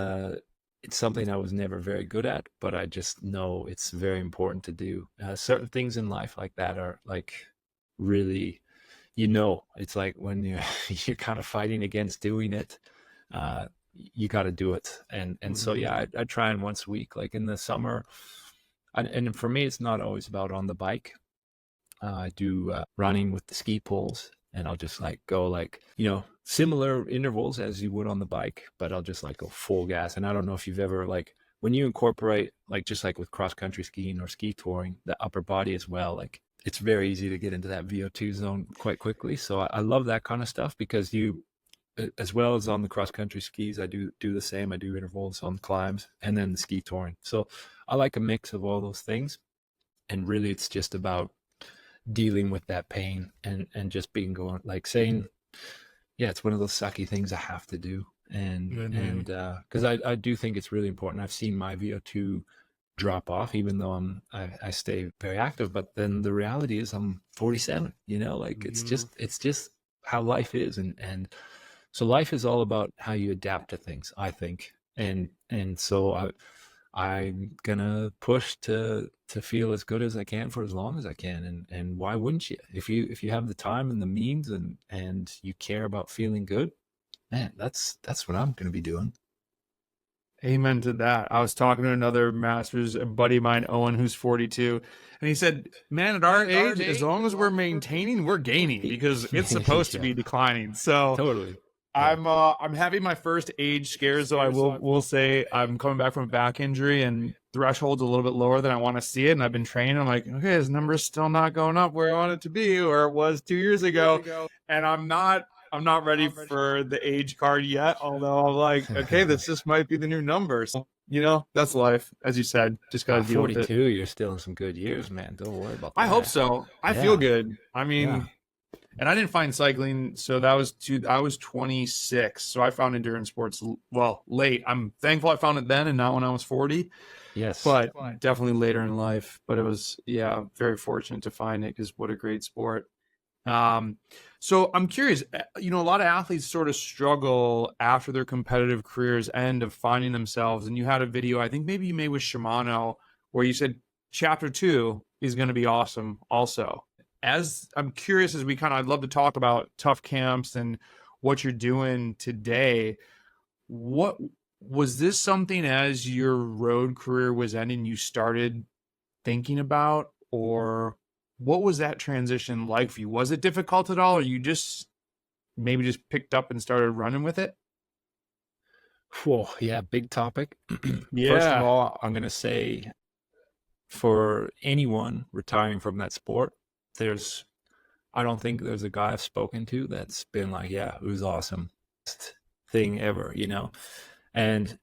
something I was never very good at, but I just know it's very important to do. Certain things in life like that are like really, it's like when you're kind of fighting against doing it. You got to do it. And so, yeah, I try and once a week, like in the summer. And for me, it's not always about on the bike. I do running with the ski poles, and I'll just like go like, similar intervals as you would on the bike, but I'll just like go full gas. And I don't know if you've ever like, when you incorporate, like just like with cross country skiing or ski touring, the upper body as well, like it's very easy to get into that VO2 zone quite quickly. So I love that kind of stuff because as well as on the cross country skis, I do the same. I do intervals on the climbs and then the ski touring. So I like a mix of all those things. And really, it's just about dealing with that pain and just being going like saying, yeah, it's one of those sucky things I have to do. And because I do think it's really important. I've seen my VO2 drop off, even though I stay very active. But then the reality is I'm 47. Like it's just how life is, and so life is all about how you adapt to things, I think. And so I'm gonna push to feel as good as I can for as long as I can. And why wouldn't you? If you have the time and the means and you care about feeling good, man, that's what I'm gonna be doing. Amen to that. I was talking to another master's, a buddy of mine, Owen, who's 42, and he said, "Man, at our age, as long as we're maintaining, we're gaining because it's supposed to Yeah, be declining." So totally. Yeah. I'm having my first age scares, though I will say I'm coming back from a back injury and threshold's a little bit lower than I want to see it. And I've been training. I'm like, okay, this number's still not going up where I want it to be, or it was 2 years ago. And I'm not ready for the age card yet. Although I'm like, okay, this just might be the new number. So, that's life, as you said. Just gotta deal with it. 42, you're still in some good years, man. Don't worry about I hope that. so. I Yeah. feel good. I mean, Yeah. and I didn't find cycling, so I was 26, so I found endurance sports late. I'm thankful I found it then and not when I was 40, Yes. but definitely later in life. But it was, yeah, very fortunate to find it because what a great sport. Um, so I'm curious, a lot of athletes sort of struggle after their competitive careers end of finding themselves. And you had a video, I think maybe you made with Shimano, where you said chapter 2 is going to be awesome also. As I'm curious, I'd love to talk about tough camps and what you're doing today. What was this something as your road career was ending, you started thinking about, or what was that transition like for you? Was it difficult at all, or you just maybe just picked up and started running with it? Whoa, yeah, big topic. First of Yeah. all, I'm gonna say for anyone retiring from that sport, there's I don't think there's a guy I've spoken to that's been like, yeah, it was awesome. Best thing ever. And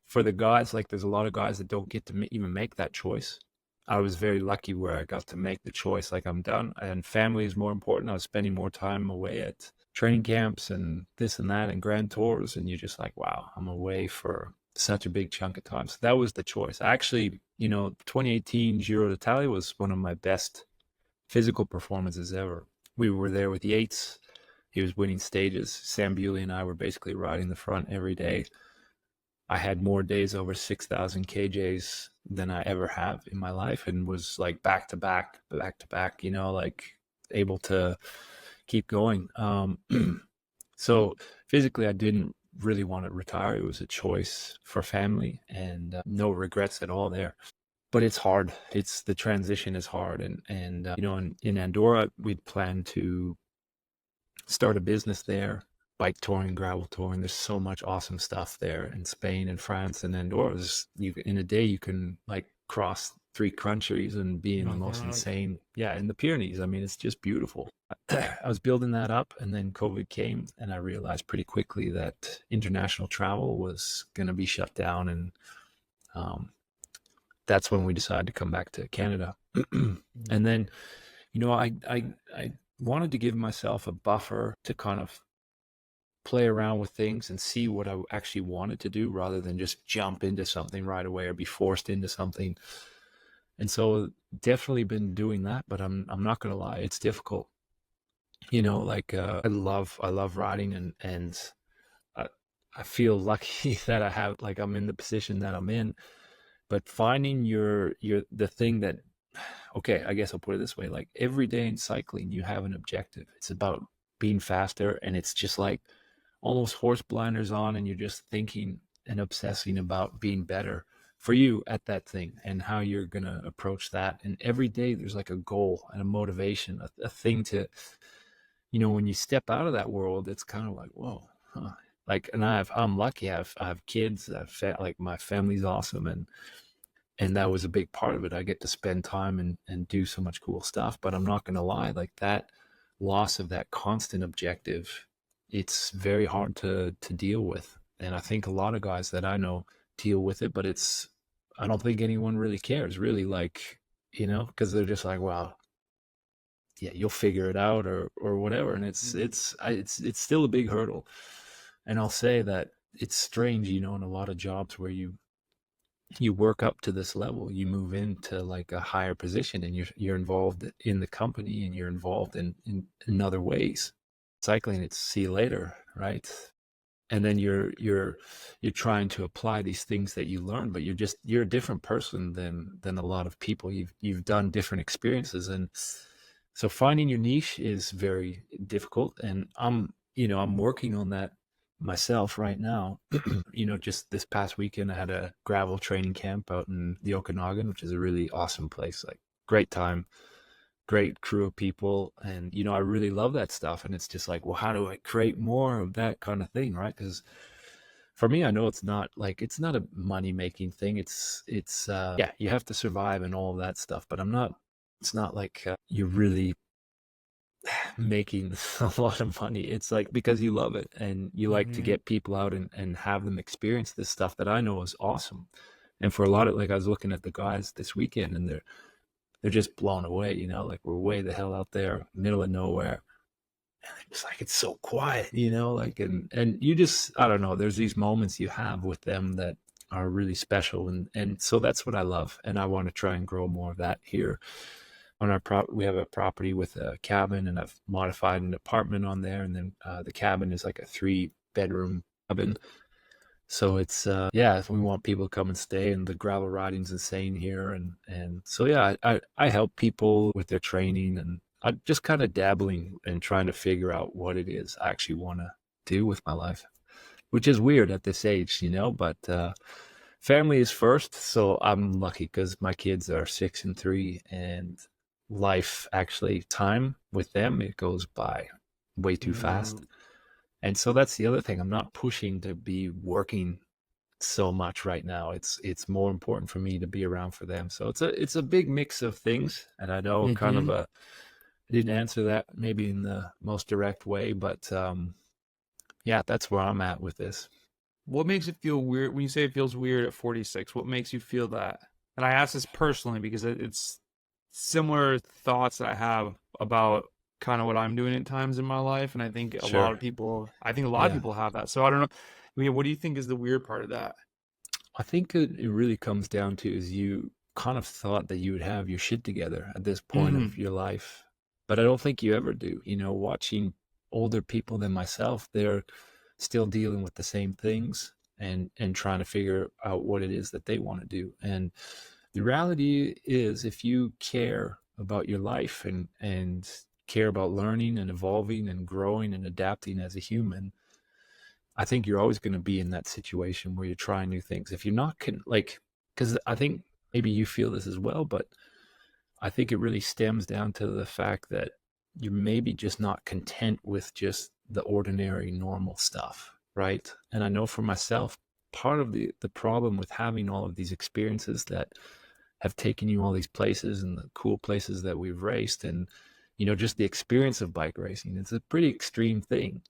for the guys, like there's a lot of guys that don't get to even make that choice. I was very lucky where I got to make the choice. Like I'm done, and family is more important. I was spending more time away at training camps and this and that and grand tours, and you're just like, wow, I'm away for such a big chunk of time. So that was the choice. Actually, 2018 Giro d'Italia was one of my best physical performances ever. We were there with Yates. He was winning stages. Sam Bewley and I were basically riding the front every day. I had more days over 6,000 KJs than I ever have in my life, and was like back to back, like able to keep going. So physically, I didn't really want to retire. It was a choice for family, and no regrets at all there. But it's hard. The transition is hard, and in Andorra, we'd planned to start a business there, bike touring, gravel touring. There's so much awesome stuff there in Spain and France and Andorra. In a day you can like cross 3 countries and be in the most insane, in the Pyrenees. I mean, it's just beautiful. I was building that up, and then COVID came, and I realized pretty quickly that international travel was going to be shut down, and that's when we decided to come back to Canada. And then, I wanted to give myself a buffer to kind of play around with things and see what I actually wanted to do, rather than just jump into something right away or be forced into something. And so definitely been doing that, but I'm not going to lie, it's difficult. I love riding, and I feel lucky that I'm in the position that I'm in. But finding the thing that, okay, I guess I'll put it this way, like every day in cycling, you have an objective. It's about being faster, and it's just like almost horse blinders on, and you're just thinking and obsessing about being better for you at that thing and how you're going to approach that. And every day there's like a goal and a motivation, a thing to, when you step out of that world, it's kind of like, whoa, huh. Like, and I'm lucky. I have kids. Like my family's awesome, and that was a big part of it. I get to spend time and do so much cool stuff. But I'm not going to lie, like that loss of that constant objective, it's very hard to deal with. And I think a lot of guys that I know deal with it, but I don't think anyone really cares, really, like, because they're just like, wow, yeah, you'll figure it out or whatever. And it's still a big hurdle. And I'll say that it's strange, in a lot of jobs where you work up to this level, you move into like a higher position, and you're involved in the company, and you're involved in other ways. Cycling, it's see you later, right? And then you're trying to apply these things that you learn, but you're a different person than a lot of people. You've done different experiences, and so finding your niche is very difficult. And I'm working on that myself right now. Just this past weekend, I had a gravel training camp out in the Okanagan, which is a really awesome place. Like, great time, great crew of people. And, I really love that stuff. And it's just like, well, how do I create more of that kind of thing? Right. Because for me, I know it's not a money making thing. Yeah, you have to survive and all of that stuff, but it's not like you're really making a lot of money. It's like because you love it and you like to Mm-hmm. get people out and have them experience this stuff that I know is awesome. And for a lot of, like, I was looking at the guys this weekend, and they're just blown away, like, we're way the hell out there, middle of nowhere. And it's like, it's so quiet, like, and you just, I don't know, there's these moments you have with them that are really special. And so that's what I love. And I want to try and grow more of that here on our we have a property with a cabin, and I've modified an apartment on there. And then the cabin is like a 3-bedroom cabin. So it's yeah, we want people to come and stay, and the gravel riding's insane here. And so yeah, I help people with their training, and I'm just kind of dabbling and trying to figure out what it is I actually want to do with my life, which is weird at this age, but family is first. So I'm lucky because my kids are 6 and 3, and life, actually, time with them, it goes by way too fast. And so that's the other thing. I'm not pushing to be working so much right now. It's more important for me to be around for them. So it's a big mix of things. And I know kind of Mm-hmm. I didn't answer that maybe in the most direct way, but yeah, that's where I'm at with this. What makes it feel weird when you say it feels weird at 46? What makes you feel that? And I ask this personally because it's similar thoughts that I have about kind of what I'm doing at times in my life, and Sure. I think a lot of Yeah. people have that. So I don't know. I mean, what do you think is the weird part of that? I think it really comes down to is you kind of thought that you would have your shit together at this point Mm-hmm. of your life, but I don't think you ever do. Watching older people than myself, they're still dealing with the same things and trying to figure out what it is that they want to do. And the reality is, if you care about your life and care about learning and evolving and growing and adapting as a human, I think you're always going to be in that situation where you're trying new things. If you're not like, because I think maybe you feel this as well, but I think it really stems down to the fact that you're maybe just not content with just the ordinary, normal stuff, right? And I know for myself, part of the problem with having all of these experiences that have taken you all these places and the cool places that we've raced, and just the experience of bike racing, it's a pretty extreme thing.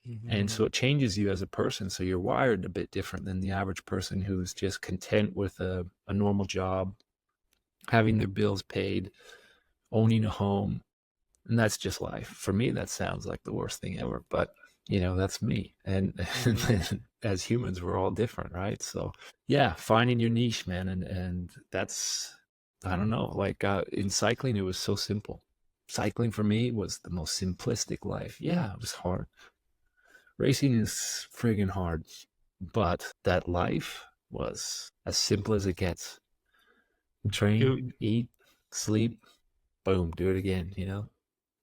And Mm-hmm. so it changes you as a person. So you're wired a bit different than the average person who's just content with a normal job, having their bills paid, owning a home. And that's just life. For me, that sounds like the worst thing ever. But, that's me. And Mm-hmm. as humans, we're all different, right? So, yeah, finding your niche, man. And that's, I don't know, like in cycling, it was so simple. Cycling for me was the most simplistic life. Yeah, it was hard. Racing is friggin' hard, but that life was as simple as it gets. Train, It, eat, sleep, boom, do it again.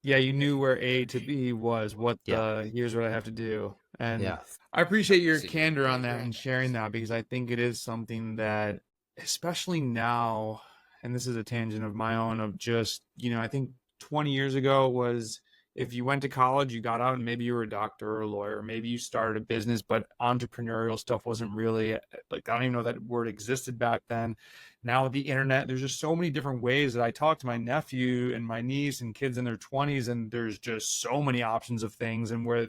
yeah, you knew where A to B was. Yeah, Here's what I have to do. And yeah, I appreciate your candor on that and sharing that because I think it is something that, especially now, and this is a tangent of my own, of just, I think 20 years ago was if you went to college, you got out and maybe you were a doctor or a lawyer, maybe you started a business, but entrepreneurial stuff wasn't really like, I don't even know that word existed back then. Now with the internet, there's just so many different ways that I talk to my nephew and my niece and kids in their 20s, and there's just so many options of things, and where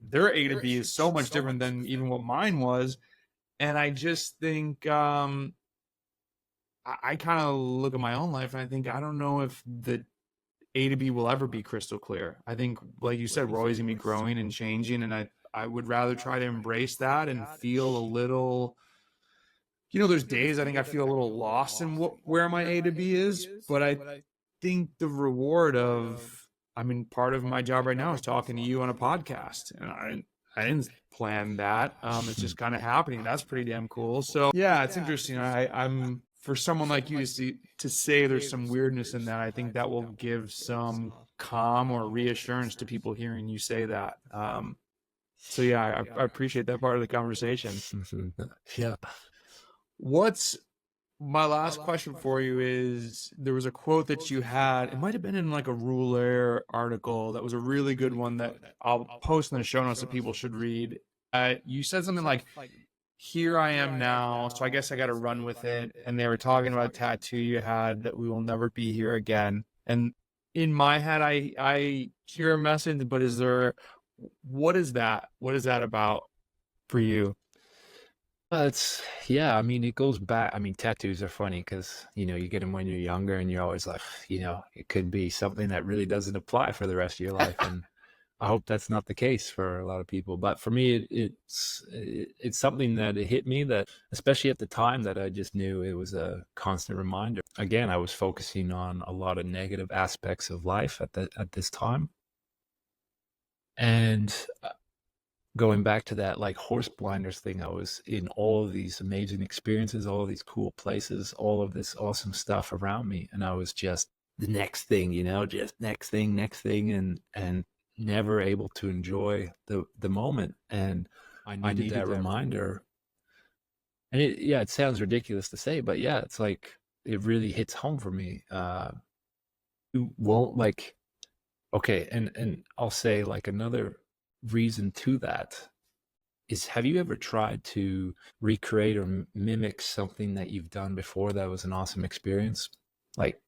their A to B is so much different than even what mine was. And I just think I kind of look at my own life and I think I don't know if the A to B will ever be crystal clear. I think, like you said, we're always gonna be growing and changing, and I would rather try to embrace that and feel a little. There's days I think I feel a little lost in where my A to B is, but I think the reward of, I mean, part of my job right now is talking to you on a podcast, and I didn't plan that. It's just kind of happening. That's pretty damn cool. So yeah, it's interesting. I'm for someone like you to say there's some weirdness in that. I think that will give some calm or reassurance to people hearing you say that. So yeah, I appreciate that part of the conversation. Yeah. What's my last question for you is there was a quote that you had. It might have been in like a Rule Air article that was a really good one that I'll post in the show notes that people should read. You said something like, "Here I am now, so I guess I got to run with it." And they were talking about a tattoo you had that we will never be here again. And in my head, I hear a message, but what is that? What is that about for you? Yeah, I mean, it goes back. I mean, tattoos are funny because, you get them when you're younger and you're always like, it could be something that really doesn't apply for the rest of your life. And I hope that's not the case for a lot of people. But for me, it's something that it hit me that, especially at the time, that I just knew it was a constant reminder. Again, I was focusing on a lot of negative aspects of life at this time. And going back to that like horse blinders thing, I was in all of these amazing experiences, all of these cool places, all of this awesome stuff around me, and I was just the next thing, just next thing, and never able to enjoy the moment. And I needed that reminder. And it sounds ridiculous to say, but yeah, it's like it really hits home for me. You won't like Okay, and I'll say like another reason to that is, have you ever tried to recreate or mimic something that you've done before that was an awesome experience? Like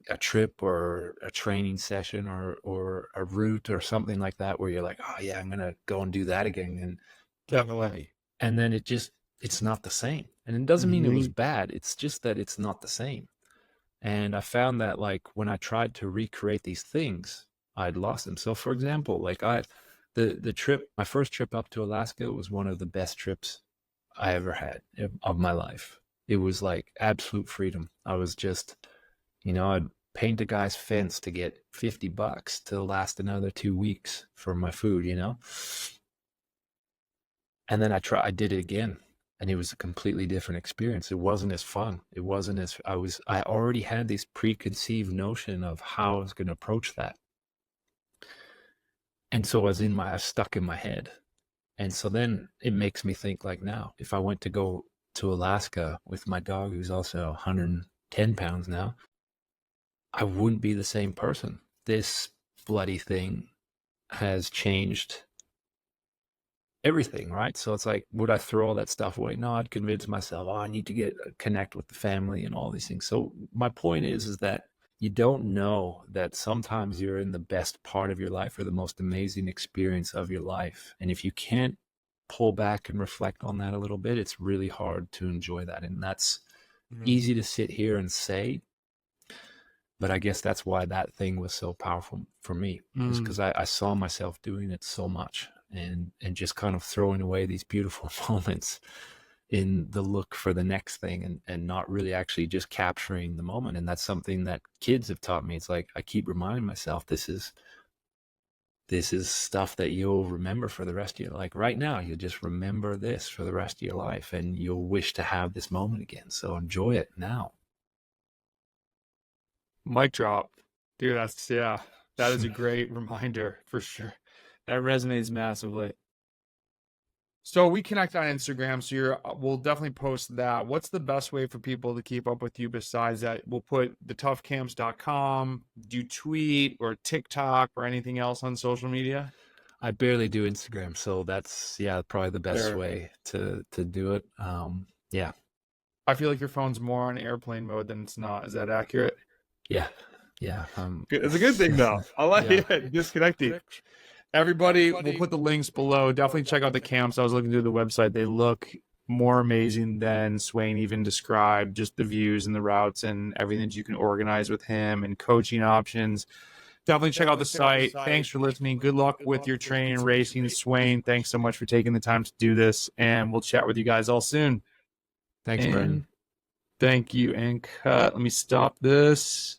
a trip or a training session or a route or something like that where you're like, oh yeah, I'm gonna go and do that again. Definitely. And then it's not the same. And it doesn't mean it was bad. It's just that it's not the same. And I found that like when I tried to recreate these things, I'd lost them. So for example, like the trip, my first trip up to Alaska was one of the best trips I ever had of my life. It was like absolute freedom. I was just, I'd paint a guy's fence to get $50 to last another 2 weeks for my food, And then I did it again, and it was a completely different experience. It wasn't as fun. It wasn't as, I already had this preconceived notion of how I was going to approach that. And so I was stuck in my head. And so then it makes me think like now, if I went to go to Alaska with my dog, who's also 110 pounds now, I wouldn't be the same person. This bloody thing has changed everything, right? So it's like, would I throw all that stuff away? No, I'd convince myself, I need to connect with the family and all these things. So my point is that you don't know that sometimes you're in the best part of your life or the most amazing experience of your life. And if you can't pull back and reflect on that a little bit, it's really hard to enjoy that. And that's easy to sit here and say, but I guess that's why that thing was so powerful for me, is because I saw myself doing it so much and just kind of throwing away these beautiful moments in the look for the next thing and not really actually just capturing the moment. And that's something that kids have taught me. It's like I keep reminding myself, this is stuff that you'll remember for the rest of your life. Like right now, you'll just remember this for the rest of your life, and you'll wish to have this moment again. So enjoy it now. Mic drop. Dude, that is a great reminder for sure. That resonates massively. So we connect on Instagram, so we'll definitely post that. What's the best way for people to keep up with you besides that? We'll put thetoughcamps.com. Do you tweet or TikTok or anything else on social media? I barely do Instagram, so that's probably the best way to do it. Yeah. I feel like your phone's more on airplane mode than it's not. Is that accurate? Yeah. It's a good thing though. I like it. Disconnecting. Everybody, we'll put the links below. Definitely check out the camps. I was looking through the website. They look more amazing than Svein even described. Just the views and the routes and everything that you can organize with him and coaching options. Definitely check out the site. Thanks for listening. Good luck with your training and racing. Swain, thanks so much for taking the time to do this. And we'll chat with you guys all soon. Thanks, Brendan. Thank you. And cut. Let me stop this.